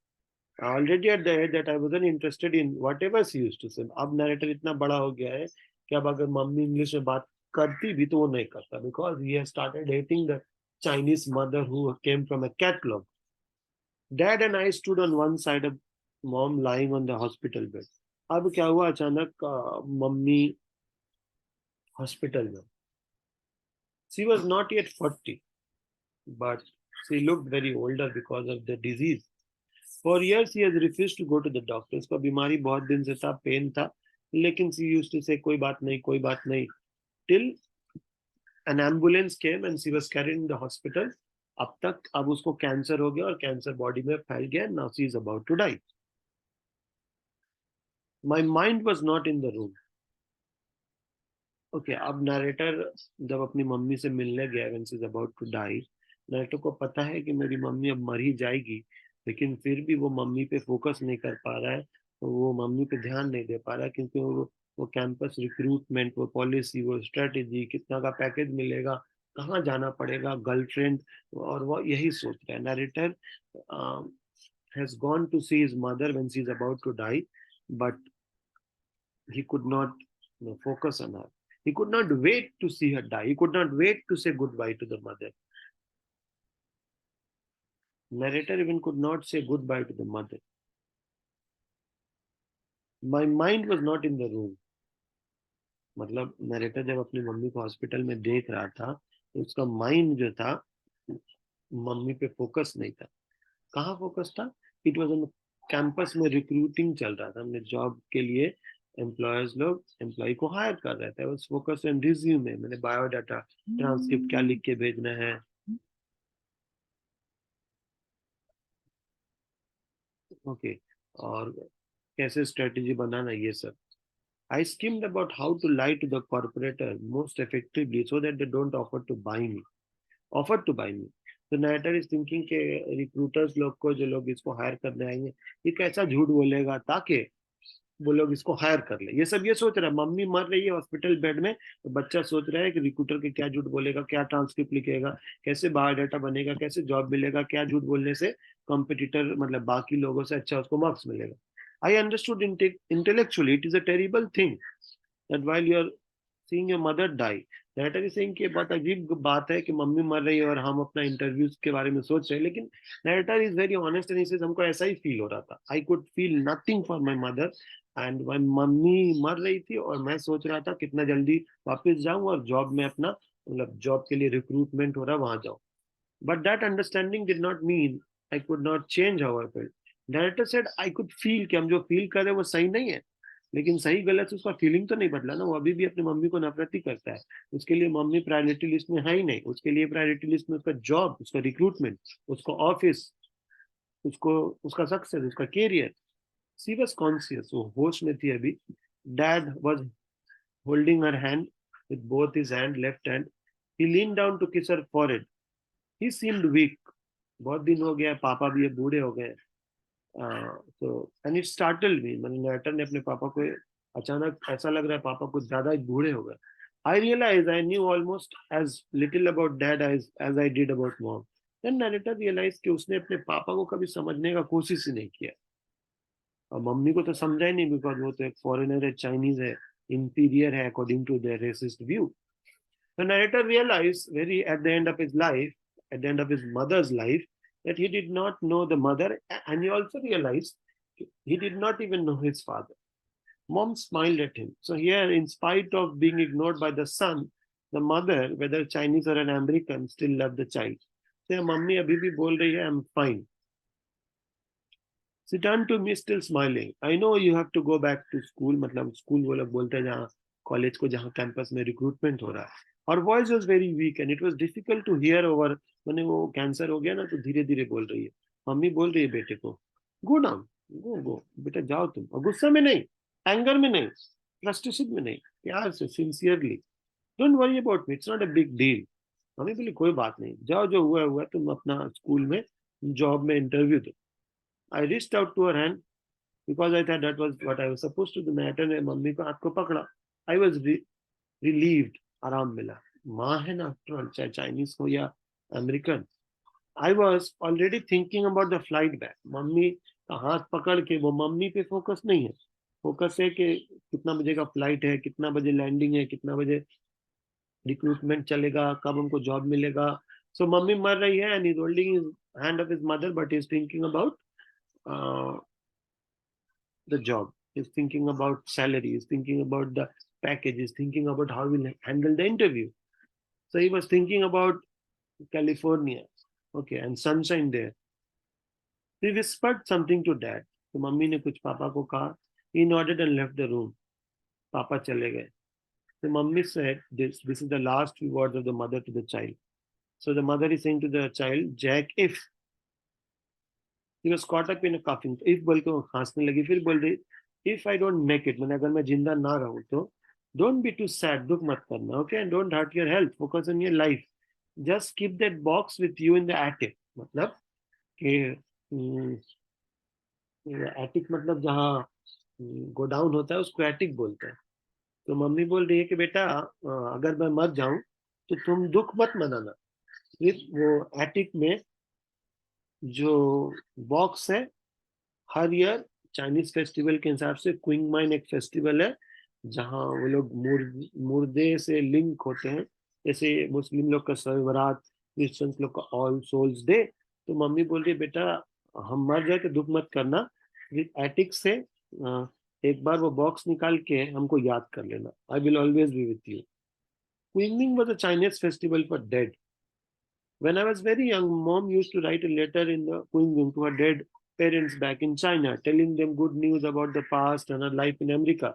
already at the age that I wasn't interested in whatever she used to say. अब narrator इतना बड़ा हो गया है कि अब अगर मम्मी इंग्लिश में बात करती भी तो वो नहीं करता, because he has started hating the Chinese mother who came from a catalogue. Dad and I stood on one side of mom lying on the hospital bed. अब क्या हुआ अचानक, मम्मी हॉस्पिटल में। She was not yet 40, but she looked very older because of the disease. For years he has refused to go to the doctor. उसका बीमारी बहुत दिन से था, पेन था, लेकिन she used to say कोई बात नहीं, कोई बात नहीं, till an ambulance came and she was carried in the hospital. अब उसको कैंसर हो गया और कैंसर बॉडी में फैल गया। Now she is about to die. My mind was not in the room. Okay, अब नरेटर जब अपनी मम्मी से मिलने गया, when she is about to die, narrator को पता है कि मेरी मम्मी अब मर ही जाएगी, लेकिन फिर भी वो मम्मी पे फोकस नहीं कर पा रहा है, तो वो मम्मी पे ध्यान नहीं दे पा रहा है, क्योंकि वो कैंपस रिक्रूटमेंट, वो पॉलिसी, वो स्ट्रेटेजी, कितना का पैकेज मिलेगा, कहाँ जाना पड़ेगा, गर्लफ्रेंड, और वो यही सोच रहा है। Narrator has gone to see his mother when she is about to die, but he could not, focus on her. He could not wait to see her die. He could not wait to say goodbye to the mother. Narrator even could not say goodbye to the mother. My mind was not in the room. मतलब narrator जब अपनी mummy को hospital में देख रहा था, तो उसका माइंड जो था मम्मी पे फोकस नहीं था। कहाँ फोकस था? इट वॉज ऑन कैंपस में रिक्रूटिंग चल रहा था, हमने जॉब के लिए एम्प्लॉयर्स लोग एम्प्लॉय को हायर कर रहे थे। उस फोकस ऑन रिज्यूमे, मैंने बायोडाटा, ट्रांसक्रिप्ट क्या लिख के भेजना है, ओके, और कैसे स्ट्रेटेजी बनाना, ये सब। I skimmed about how to lie to the corporator most effectively so that they don't offer to buy me. Offer to buy me. तो narrator is thinking के रिक्रूटर्स लोग को, जो लोग इसको हायर करने आएंगे, ये कैसा झूठ बोलेगा ताकि वो लोग इसको हायर कर ले। ये सब ये सोच रहा है, मम्मी मर रही है हॉस्पिटल बेड में, तो बच्चा सोच रहा है कि रिक्रूटर के क्या झूठ बोलेगा, क्या ट्रांसक्रिप्ट लिखेगा, कैसे बायोडाटा बनेगा, कैसे जॉब मिलेगा, क्या झूठ बोलने से कंपटीटर, मतलब बाकी लोगों से अच्छा उसको मार्क्स मिलेगा। I understood intellectually it is a terrible thing that while you are seeing your mother die, director is saying कि बहुत अजीब बात है कि मम्मी मर रही है और हम अपना इंटरव्यूज के बारे में सोच रहे हैं, लेकिन director is very honest and इसे हमको ऐसा ही फील हो रहा था। I could feel nothing for my mother and when mummy मर रही थी और मैं सोच रहा था कितना जल्दी वापस जाऊं और जॉब में अपना, मतलब जॉब के लिए रिक्रूटमेंट हो रहा वहां जाऊं। But that understanding did not mean I could not change how I felt. Director said I could feel कि हम जो फील कर रहे हैं वो सही नहीं है, लेकिन सही गलत से उसका फीलिंग तो नहीं बदला ना, वो अभी भी अपनी मम्मी को नफरत ही करता है। उसके लिए मम्मी प्रायोरिटी लिस्ट में है ही नहीं, उसके लिए प्रायोरिटी लिस्ट में उसका जॉब, उसका रिक्रूटमेंट, उसका ऑफिस, उसको उसका सक्सेस, उसका कैरियर। सी वॉज कॉन्सियस, वो होश में थी अभी। Dad was holding her hand with both his hand, left hand. He leaned down to kiss her forehead. He seemed weak. बहुत दिन हो गया, पापा भी अब बूढ़े हो गए। तो एंड इट स्टार्टल्ड मी, मैंने नैटर ने अपने पापा को, अचानक ऐसा लग रहा है पापा कुछ ज्यादा ही बूढ़े हो गए। I realize I knew almost as little about dad as I did about mom. Then narrator realize कि उसने अपने पापा को कभी समझने का कोशिश ही नहीं किया, और मम्मी को तो समझा ही नहीं, बिकॉज वो तो एक फॉरेनर है, चाइनीज है, इंटीरियर है according to their racist view. The narrator realized very at the end of his life, at the end of his mother's life, that he did not know the mother, and he also realized he did not even know his father. Mom smiled at him. So here, in spite of being ignored by the son, the mother, whether Chinese or an American, still loved the child. So mummy abhi bhi bol rahi hai, I'm fine. She turned to me still smiling. I know you have to go back to school, मतलब school वो लोग बोलते हैं जहाँ college को, जहाँ campus में recruitment हो रहा है। और voice was very weak and it was difficult to hear over. मैंने वो कैंसर हो गया ना तो धीरे धीरे बोल रही है. मम्मी बोल रही है बेटे को, गो डाउन, गो गो बेटा जाओ तुम, और गुस्से में नहीं, एंगर में नहीं, फ्रस्ट्रेशन में नहीं, प्यार से sincerely, don't worry about me, it's not a big deal. Mummy बोली कोई बात नहीं, जाओ जो हुआ हुआ, तुम अपना स्कूल में जॉब में इंटरव्यू दो. I reached out to her hand because I thought that was what I was supposed to do. मैटर ने मम्मी को हाथ को पकड़ा. आई वाज रिलीव्ड, आराम मिला. माँ है ना, चाहे चाइनीज हो या American. I was already thinking about the flight back. Mummy का हाथ पकड़ के, वो मम्मी पे फोकस नहीं है, फोकस है कि कितना बजे का फ्लाइट है, कितना बजे लैंडिंग है, कितना बजे रिक्रूटमेंट चलेगा, कब हमको जॉब मिलेगा. सो मम्मी मर रही है and is holding his hand of his mother but is thinking about the job, is thinking about salary, is thinking about the package, is thinking about how we'll handle the interview. So he was thinking about California, okay, and sunshine there. He whispered something to dad. तो mummy ने कुछ पापा को कहा. He nodded and left the room. पापा चले गए. The mummy said this is the last few words of the mother to the child. So the mother is saying to the child, Jack, if he was caught up in a coughing, if बोल के वो खांसने लगी, फिर बोल रही, if I don't make it, मैंने अगर मैं जिंदा ना रहूं तो don't be too sad, दुख मत करना, okay, and don't hurt your health, focus on your life, just keep that box with you in the attic. मतलब कि एटिक मतलब जहाँ गोडाउन होता है उसको एटिक बोलते हैं. तो मम्मी बोल रही है कि बेटा अगर मैं मर जाऊं तो तुम दुख मत मनाना. फिर वो एटिक में जो बॉक्स है, हर ईयर चाइनीज फेस्टिवल के हिसाब से क्विंग माइन एक फेस्टिवल है जहाँ वो लोग मुर्दे से लिंक होते हैं. जैसे मुस्लिम लोग का शब बारात, क्रिश्चियंस लोग का ऑल सोल्स डे. तो मम्मी बोल रही है बेटा हम मर जाए तो दुख मत करना, एटिक से एक बार वो बॉक्स निकाल के हमको याद कर लेना. I will always be with you. Qingming was a Chinese festival for dead. When I was very young, mom used to write a letter in the Queen to her dead parents back in China, telling them good news about the past and her life in America.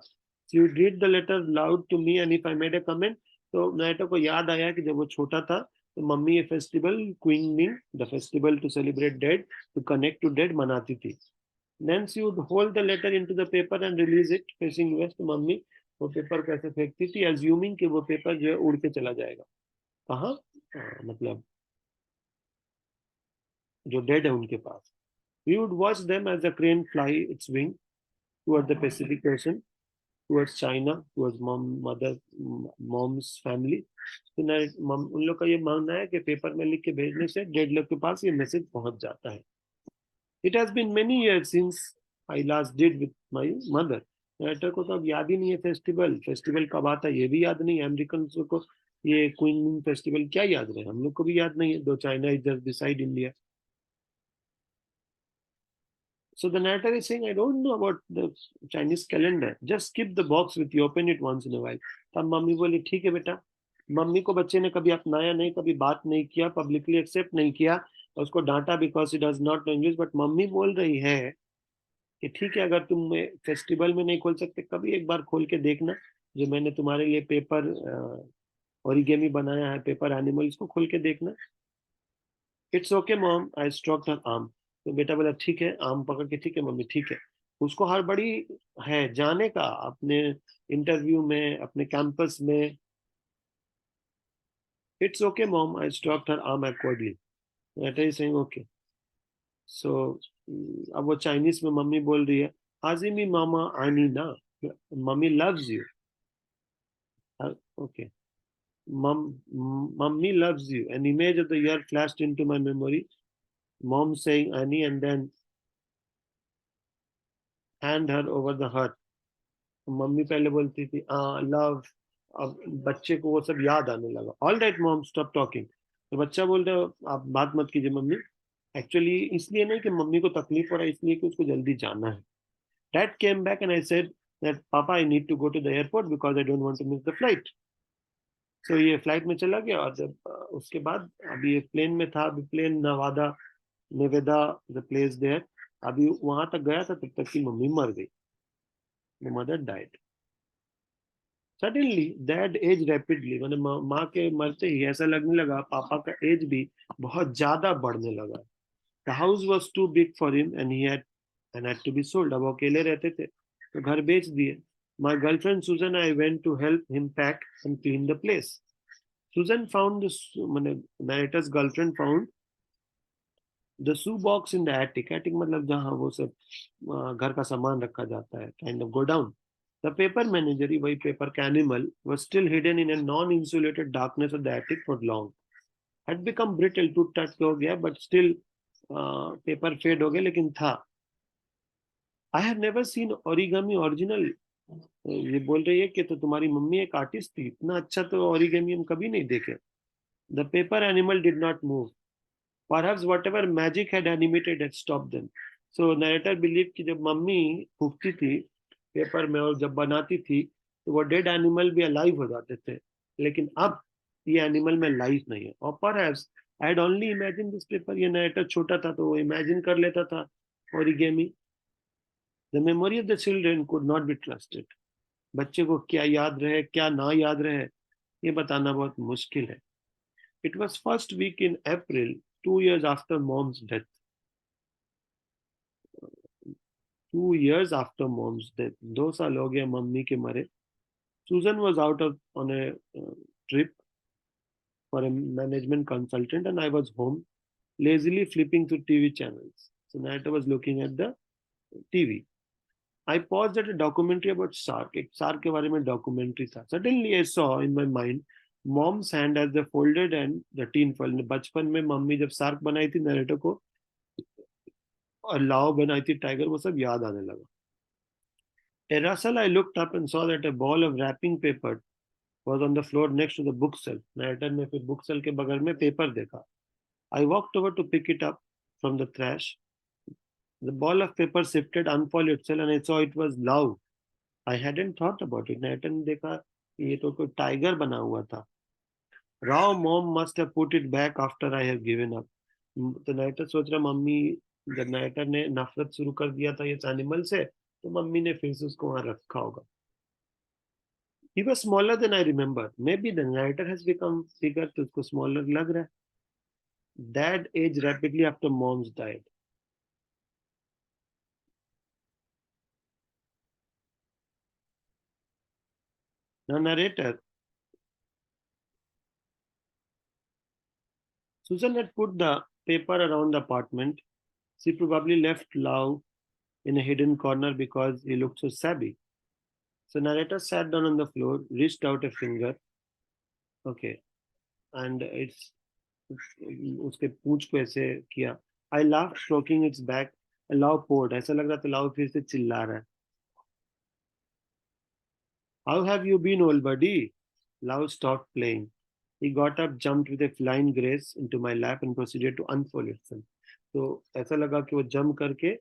She would read the letter loud to me, and if I made a comment, तो नायटा को याद आया कि जब वो छोटा था तो मम्मी ये festival Qingming, the festival to celebrate dead, to connect to dead मनाती थी. Then she would hold the letter into the paper and release it facing west. तो मम्मी वो पेपर कैसे फेंकती थी, assuming कि वो पेपर जो है उड़ के चला जाएगा. कहाँ? मतलब जो डेड है उनके पास. We would watch them as the crane fly its wing toward the Pacific Ocean, towards China, towards mom's family. तो उन लोग का ये मानना है कि पेपर में लिख के भेजने से डेड लोग के पास ये मैसेज पहुंच जाता है. It has been many years since I last did with my mother. Writer को तो अब याद ही नहीं है फेस्टिवल, फेस्टिवल कब आता है ये भी याद नहीं है. अमेरिकन को ये क्वीन फेस्टिवल क्या याद रहे, हम लोग को भी याद नहीं है, दो China is just beside India. So the narrator is saying, I don't know about the Chinese calendar. Just keep the box with you, open it once in a while. तब मम्मी बोली ठीक है बेटा. मम्मी को बच्चे ने कभी अपनाया नहीं, कभी बात नहीं किया, पब्लिकली एक्सेप्ट नहीं किया, और उसको डांटा because it does not know English. But mummy बोल रही है कि ठीक है अगर तुम फेस्टिवल में नहीं खोल सकते, कभी एक बार खोल के देखना, जो मैंने तुम्हारे लिए पेपर ओरिगेमी बनाया है, पेपर एनिमल, इसको खोल के देखना. It's okay mom, I stroked her arm. तो बेटा बोला ठीक है, आर्म पकड़ के ठीक है मम्मी ठीक है. उसको हड़बड़ी है जाने का अपने इंटरव्यू में, अपने कैंपस में. It's okay mom, I stroked her arm awkwardly. बेटा इज सेइंग ओके. सो अब वो चाइनीज में मम्मी बोल रही है, हाजिमी मामा आनी ना, mummy loves you. Okay. Mummy loves you. An image of the year flashed into my memory. Mom saying Annie and then hand her over the heart. Mummy पहले बोलती थी लव. अब बच्चे को वो सब याद आने लगा. All right mom stop talking. तो बच्चा बोल रहा है आप बात मत कीजिए मम्मी. एक्चुअली इसलिए नहीं कि मम्मी को तकलीफ हो रहा है, इसलिए कि उसको जल्दी जाना है. Dad came back and I said that papa I need to go to the airport because I don't want to miss the flight. तो ये फ्लाइट में चला गया, और जब उसके बाद अभी ये प्लेन में था, अभी plane Nevada Nevada the place there, अभी वहां तक गया था तब तक की मम्मी मर गई. The mother died. Suddenly dad aged rapidly. मैंने माँ के मरते ही ऐसा लगने लगा पापा का एज भी बहुत ज्यादा बढ़ने लगा. The house was too big for him and had to be sold. अब वो अकेले रहते थे तो घर बेच दिए. My girlfriend Susan and I went to help him pack and clean the place. Susan found the मैंने narrator's girlfriend found the shoe box in the attic. Attic मतलब जहाँ वो सब घर का सामान रखा जाता है, kind of go down. The paper menagerie, वही paper का animal, was still hidden in a non-insulated darkness of the attic for long. Had become brittle, टूट टाट के हो गया, but still पेपर फेड हो गया, लेकिन था. I have never seen origami original. ये बोल रही है कि तो तुम्हारी मम्मी एक आर्टिस्ट थी, इतना अच्छा तो ओरिगामी हम कभी नहीं देखे. The paper animal did not move. Perhaps whatever magic had animated had stopped them. So narrator believe कि जब मम्मी फूकती थी पेपर में और जब बनाती थी तो वो डेड एनिमल भी अलाइव हो जाते थे, लेकिन अब ये एनिमल में लाइफ नहीं है. और perhaps I had only imagine this paper. ये नरेटर छोटा था तो वो इमेजिन कर लेता था origami. The memory of the children could not be trusted. बच्चे को क्या याद रहे क्या ना याद रहे ये बताना बहुत मुश्किल है. It was first week in April 2 years after mom's death. 2 years after mom's death. 2 साल हो गया मम्मी के मरे. Susan was out on a trip for a management consultant and I was home lazily flipping through TV channels. So Nata was looking at the TV. I paused at a documentary about shark. एक shark के बारे में documentary था. Suddenly I saw in my mind mom's hand as the folded and the tin foil. बचपन में mummy जब shark बनाई थी नरेटर को और लाव बनाई थी टाइगर, वो सब याद आने लगा. A rustle, I looked up and saw that a ball of wrapping paper was on the floor next to the bookshelf. Narrator ने फिर bookshelf के बगल में पेपर देखा. I walked over to pick it up from the trash. The ball of paper shifted, unfolded itself, and I saw it was love. I hadn't thought about it. Narrator ने देखा ये तो कोई tiger बना हुआ था. Raw mom must have put it back after I have given up. तो narrator सोच रहा मम्मी जब नरेटर ने नफरत शुरू कर दिया था इस एनिमल से तो मम्मी ने फिर से उसको वहां रखा होगा. He was smaller than I remember. Maybe the narrator has become bigger तो उसको smaller लग रहा है. Dad aged rapidly after mom's died. Now narrator, Susan had put the paper around the apartment. She probably left Lau in a hidden corner because he looked so savvy. So narrator sat down on the floor, reached out a finger. Okay, and it's उसके पूंछ को ऐसे किया. I laughed, stroking its back. Lau poured. ऐसा लग रहा था लाउ फिर से चिल्ला रहा है. How have you been, old buddy? Lau stopped playing. He got up, jumped with a flying grace into my lap and proceeded to unfold itself. तो ऐसा लगा कि वो जंप करके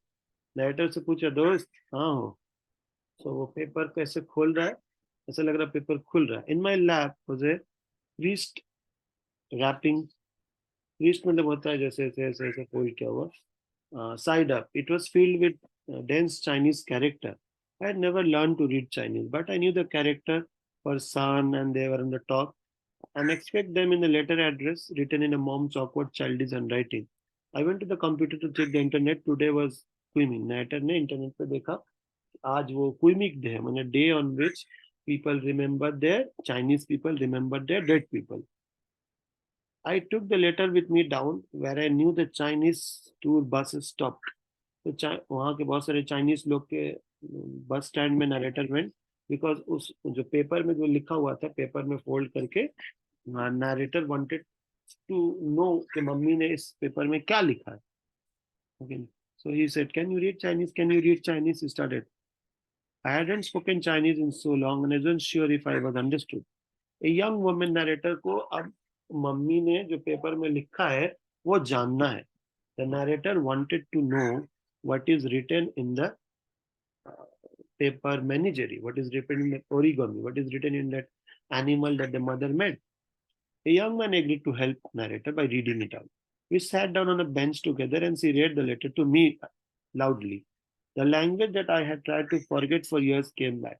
नाइटर से पूछा दोस्त हाँ हो. तो वो पेपर को ऐसे खोल रहा है, ऐसा लग रहा है पेपर खुल रहा है. In my lap was a priest wrapping. Priest मतलब होता है जैसे ऐसे ऐसे ऐसे फोल्ड किया हुआ side up. It was filled with dense Chinese character. I had never learned to read Chinese, but I knew the character for son and they were on the top and expect them in the letter address written in a mom's awkward childish handwriting. I went to the computer to check the internet. Today was Quiming. Natter ने internet पे देखा आज वो क्विमिक day है, मैंने day on which people remember their Chinese people remember their dead people. I took the letter with me down where I knew the Chinese tour bus stopped. तो वहाँ के बहुत सारे चाइनीज लोग के बस स्टैंड में नरेटर वेंट बिकॉज उस जो पेपर में जो लिखा हुआ था पेपर में फोल्ड करके नरेटर वांटेड टू नो कि मम्मी ने इस पेपर में क्या लिखा है. Okay, so he said, can you read Chinese? Can you read Chinese? He started. I hadn't spoken Chinese in so long and I wasn't sure if I was understood. A young woman narrator को अब mummy ने जो paper में लिखा है वो जानना है. The narrator wanted to know what is written in the paper menagerie, what is written in the origami, what is written in that animal that the mother made. A young man agreed to help narrator by reading it out. We sat down on a bench together and she read the letter to me loudly. The language that I had tried to forget for years came back.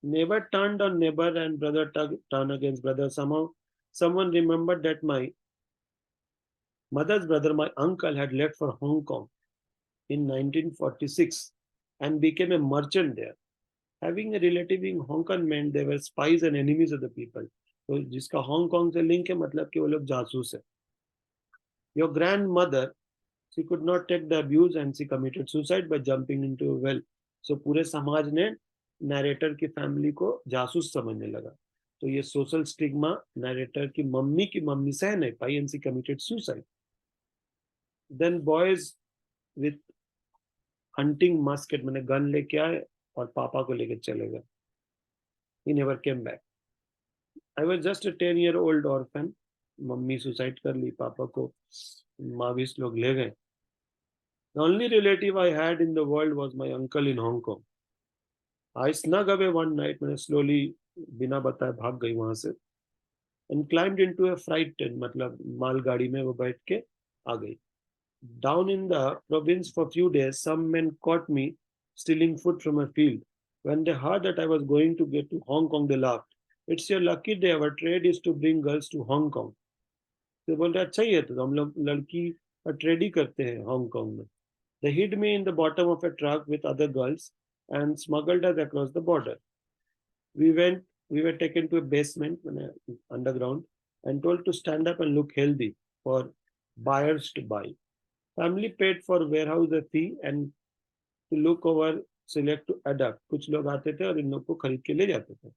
Neighbor turned on neighbor and brother turned against brother. Somehow, someone remembered that my mother's brother, my uncle, had left for Hong Kong in 1946 and became a merchant there. Having a relative in Hong Kong meant they were spies and enemies of the people. तो जिसका Hong Kong से link है मतलब कि वो लोग जासूस है. Your grandmother, she could not take the abuse and she committed suicide by jumping into a well. So पूरे समाज ने नैरेटर की फैमिली को जासूस समझने लगा. तो ये सोशल स्टिग्मा नैरेटर की मम्मी सह नहीं पाई and she committed suicide. Then boys with hunting musket मैंने गन लेके आए और पापा को लेके चले गए. He never came back. I was just a 10-year-old orphan. Mummy suicide कर ली, पापा को माविस लोग ले गए. The only relative I had in the world was my uncle in Hong Kong. I snuck away one night. मैंने slowly बिना बताए भाग गई वहां से and climbed into a freight train. मतलब मालगाड़ी में वो बैठ के आ गई. Down in the province for a few days, some men caught me stealing food from a field. When they heard that I was going to get to Hong Kong, they laughed. It's your lucky day. Our trade is to bring girls to Hong Kong. तो बोल रहे अच्छा ही है, तो हम लोग लड़की का ट्रेड ही करते हैं हांगकांग में. They hid me in the bottom of a truck with other girls and smuggled us across the border. We were taken to a basement, underground, and told to stand up and look healthy for buyers to buy. Family paid for warehouse a fee and to look over, select to adapt. कुछ लोग आते थे और इन लोग को खरीद के ले जाते थे.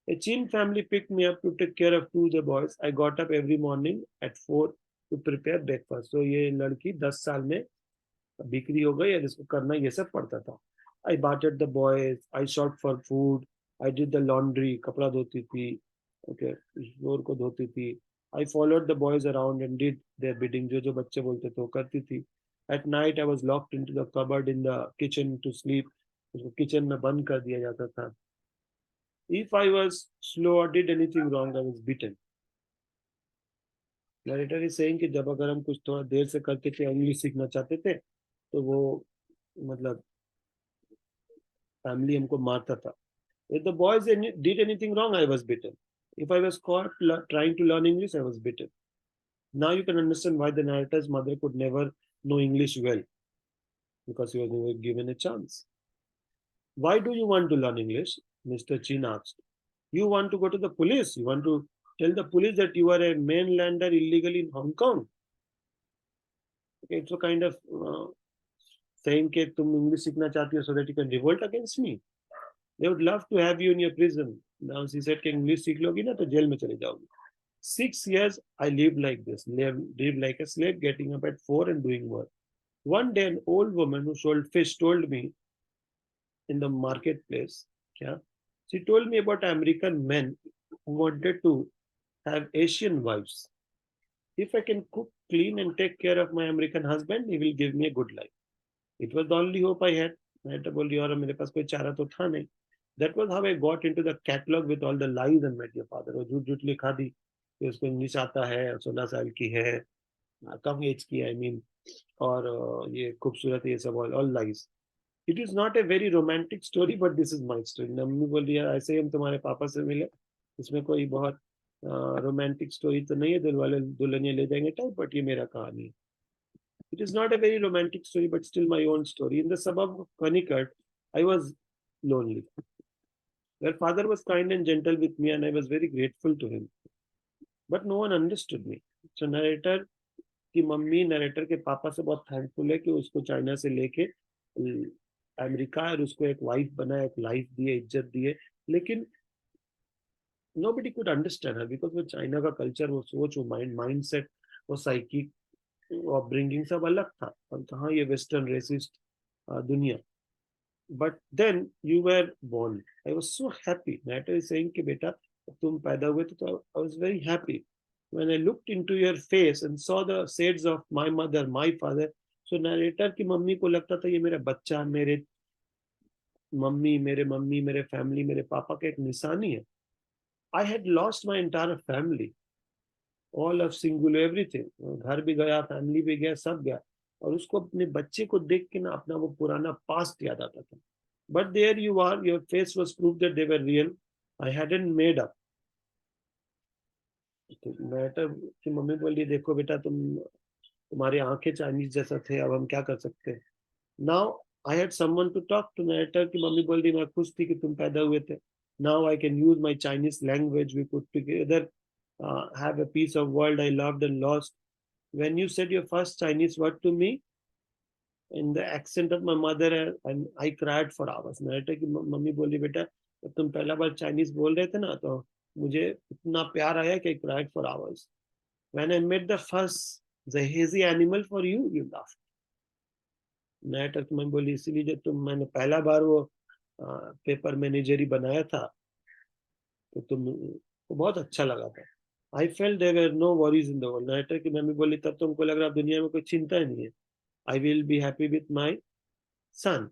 A Chin family picked me up to take care of two of the boys. I got up every morning at 4 to prepare breakfast. So ये लड़की 10 साल में बिक्री हो गई और इसको करना ये सब पड़ता था. I bathed the boys. I shopped for food. I did the laundry. कपड़ा धोती थी. Okay, फ्लोर को धोती थी. I followed the boys around and did their bidding. जो जो बच्चे बोलते थे वो करती थी. At night I was locked into the cupboard in the kitchen to sleep. उसको किचन में बंद कर दिया जाता था. If I was slow or did anything wrong, I was beaten. Narrator is saying कि जब अगर हम कुछ थोड़ा देर से करके थे इंग्लिश सीखना चाहते थे तो वो मतलब फैमिली हमको मारता था. If the boys did anything wrong, I was beaten. If I was caught trying to learn English, I was beaten. Now you can understand why the narrator's mother could never know English well, because he was never given a chance. Why do you want to learn English? Mr. Chin asked. You want to go to the police? You want to tell the police that you are a mainlander illegally in Hong Kong? Okay, it's a kind of saying कि तुम English सीखना चाहती हो so that you can revolt against me. They would love to have you in your prison. Now she said कि English सीख लोगी ना तो जेल में चले जाओगी. 6 years I lived like this, lived like a slave, getting up at 4 and doing work. One day an old woman who sold fish told me in the marketplace, yeah, she told me about American men who wanted to have Asian wives. If I can cook, clean, and take care of my American husband, he will give me a good life. It was the only hope I had. मैं तो बोल रही और मेरे पास कोई चारा तो था नहीं. That was how I got into the catalog with all the lies and met your father. वो झूठ झूठ लिखा दी कि उसको इंग्लिश आता है, 16 साल की है, कम एज की है, I mean, और ये खूबसूरत ये सब all lies. It is not a very romantic story, but this is my story. Mummy बोल रही है ऐसे ही हम तुम्हारे पापा से मिले, इसमें कोई बहुत रोमांटिक स्टोरी तो नहीं है, दिल वाले दुल्हनिया ले जाएंगे टाइप, बट ये मेरा कहानी है. It is not a very romantic story, but still my own story. In the suburb of Panikkad, I was lonely. Their father was kind and gentle with me, and I was very grateful to him. But no one understood me. So narrator की mummy narrator के पापा से बहुत thankful है कि उसको China से लेके अमेरिका और उसको एक वाइफ बनाया, एक लाइफ दिए, इज्जत दिए, लेकिन nobody could understand her because वो चाइना का कल्चर, वो सोच, वो माइंडसेट, वो साइकिक अपब्रिंगिंग सब अलग था, और कहाँ ये वेस्टर्न रेसिस्ट दुनिया. But then you were born. I was so happy. मैटर इज सेइंग कि बेटा तुम पैदा हुए तो I was very happy. When I looked into your face and saw the shades of my mother, my father, so narrator की mummy को लगता था ये मेरा बच्चा, मेरे मम्मी, मेरे फैमिली, मेरे पापा का एक निशानी है. I had lost my entire family, all of singular everything. घर भी गया, फैमिली भी गया, सब गया, और उसको अपने बच्चे को देख के ना अपना वो पुराना पास्ट याद आता था. But there you are, your face was proof that they were real. I hadn't made up. Matter की मम्मी बोली देखो बेटा तुम्हारी आंखें चाइनीज जैसा थे अब हम क्या कर सकते हैं. Now I had someone to talk to. मैटर की मम्मी बोली मैं खुश थी कि तुम पैदा हुए थे. Now I can use my Chinese language. We could together have a piece of world I loved and lost. When you said your first Chinese word to me in the accent of my mother, and I cried for hours. Matter की मम्मी बोली बेटा जब तुम पहला बार Chinese बोल रहे थे ना तो मुझे इतना प्यार आया कि I cried for hours. When I met the first the hazy animal for you, you laughed. Matter की मम्मी बोली इसीलिए जब मैंने पहला बार वो पेपर मैनेजरी बनाया था तो को बहुत अच्छा लगा था. I felt there were no worries in the world. मैटर की मम्मी बोली तब तुमको लग रहा दुनिया में कोई चिंता ही नहीं है. I will be happy with my son.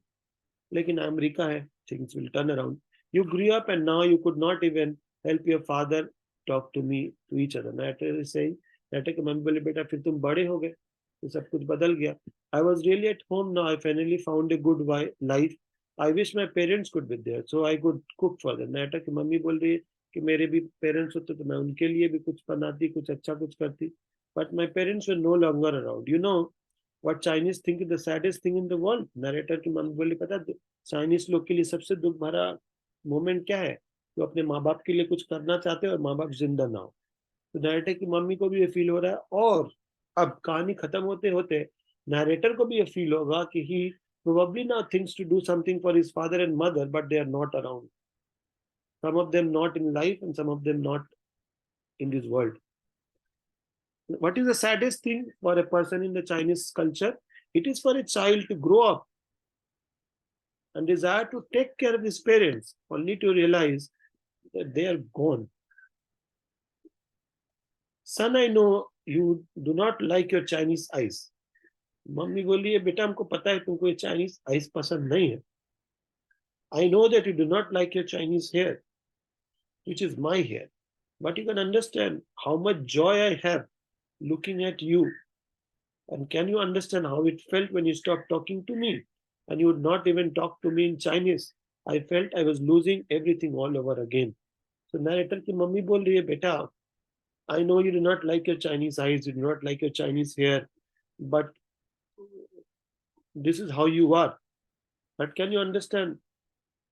लेकिन अमेरिका है, things will turn around. You grew up and now you could not even help your father talk to me to each other. Natter is saying, Natter की mummy बोले बेटा फिर तुम बड़े हो गए तो सब कुछ बदल गया. I was really at home now. I finally found a good life. I wish my parents could be there so I could cook for them. Natter की मम्मी बोल रही है कि मेरे भी पेरेंट्स होते तो मैं उनके लिए भी कुछ बनाती, कुछ अच्छा कुछ करती. But my parents were no longer around. You know what Chinese think is the saddest thing in the world. Narrator की मम्मी बोली पता चाइनीज लोग के लिए सबसे दुख भरा मोमेंट क्या है. वो अपने माँ बाप के लिए कुछ करना चाहते हैं और माँ बाप जिंदा ना हो. तो नरेटर की मम्मी को भी ये फील हो रहा है और अब कहानी खत्म होते होते नरेटर को भी ये फील होगा कि ही probably now thinks to do something for his father and mother but they are not around. Some of them not in life and some of them not in this world. What is the saddest thing for a person in the Chinese culture? It is for a child to grow up and desire to take care of his parents, only to realize that they are gone. Son, I know you do not like your Chinese eyes. Mummy बोली है बेटा हमको पता है तुमको ये Chinese ice पसंद नहीं है. I know that you do not like your Chinese hair, which is my hair, but you can understand how much joy I have looking at you. And can you understand how it felt when you stopped talking to me and you would not even talk to me in Chinese? I felt I was losing everything all over again. So narrator की मम्मी बोल रही है बेटा I know you do not like your Chinese eyes, you do not like your Chinese hair, but this is how you are. But can you understand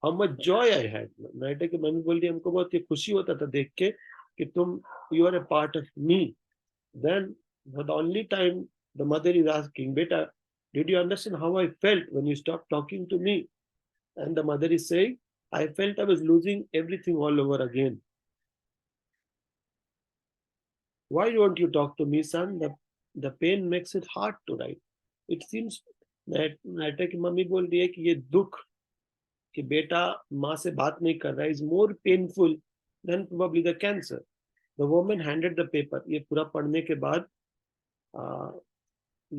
how much joy I had? नाइटर की मम्मी बोल रही है हमको बहुत ये खुशी होता था देख के कि तुम you are a part of me. Then for the only time the mother is asking, beta, did you understand how I felt when you stopped talking to me? And the mother is saying, I felt I was losing everything all over again. Why don't you talk to me, son? The pain makes it hard to write. It seems that नायटा की मम्मी बोल रही है कि ये दुख कि बेटा माँ से बात नहीं कर रहा is more painful than probably the cancer. The woman handed the paper. ये पूरा पढ़ने के बाद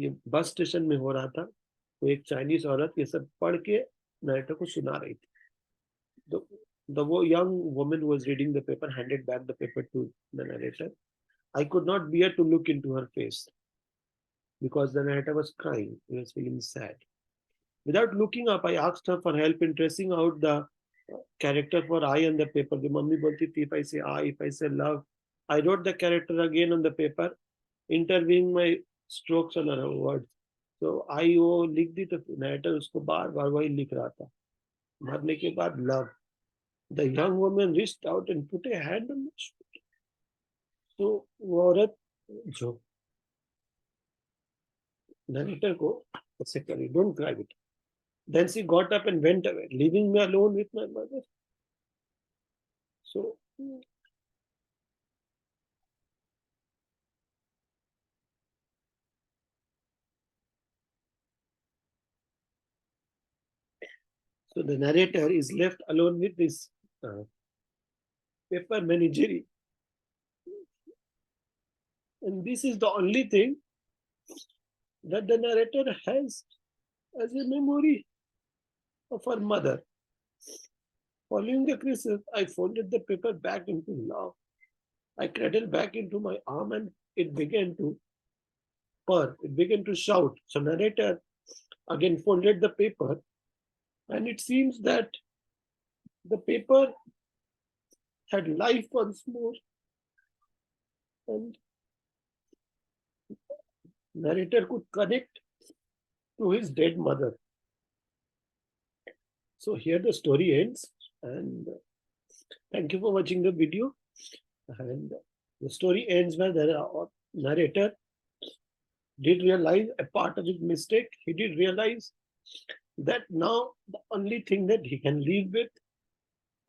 ये बस स्टेशन में हो रहा था तो एक चाइनीज औरत ये सब पढ़ के नायटा को सुना रही थी. The young woman who was reading the paper handed back the paper to the narrator. I could not bear to look into her face because the narrator was crying. He was feeling sad. Without looking up, I asked her for help in tracing out the character for I on the paper. The mummy bolti thi, if I say I, if I say love, I wrote the character again on the paper, interviewing my strokes on her words. So I वो लिख दी तो narrator उसको बार बार वही लिख रहा था. मरने के बाद love. The young woman reached out and put a hand on my shoulder. तो वो औरत जो narrator को ऐसे करी, don't cry with. Then she got up and went away, leaving me alone with my mother. So the narrator is left alone with this paper menagerie. And this is the only thing that the narrator has as a memory of her mother. Following the crisis, I folded the paper back into love. I cradled back into my arm and it began to purr. It began to shout. So narrator again folded the paper And it seems that the paper had life once more, and narrator could connect to his dead mother. So here the story ends, and thank you for watching the video. And the story ends where the narrator did realize a part of his mistake. He did realize that now the only thing that he can live with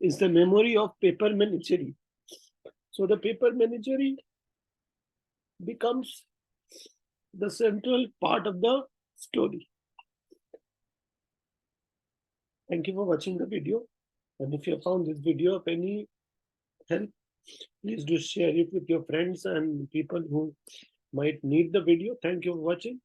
is the memory of Paper Menagerie. So the Paper Menagerie becomes the central part of the story. Thank you for watching the video. And if you have found this video of any help, please do share it with your friends and people who might need the video. Thank you for watching.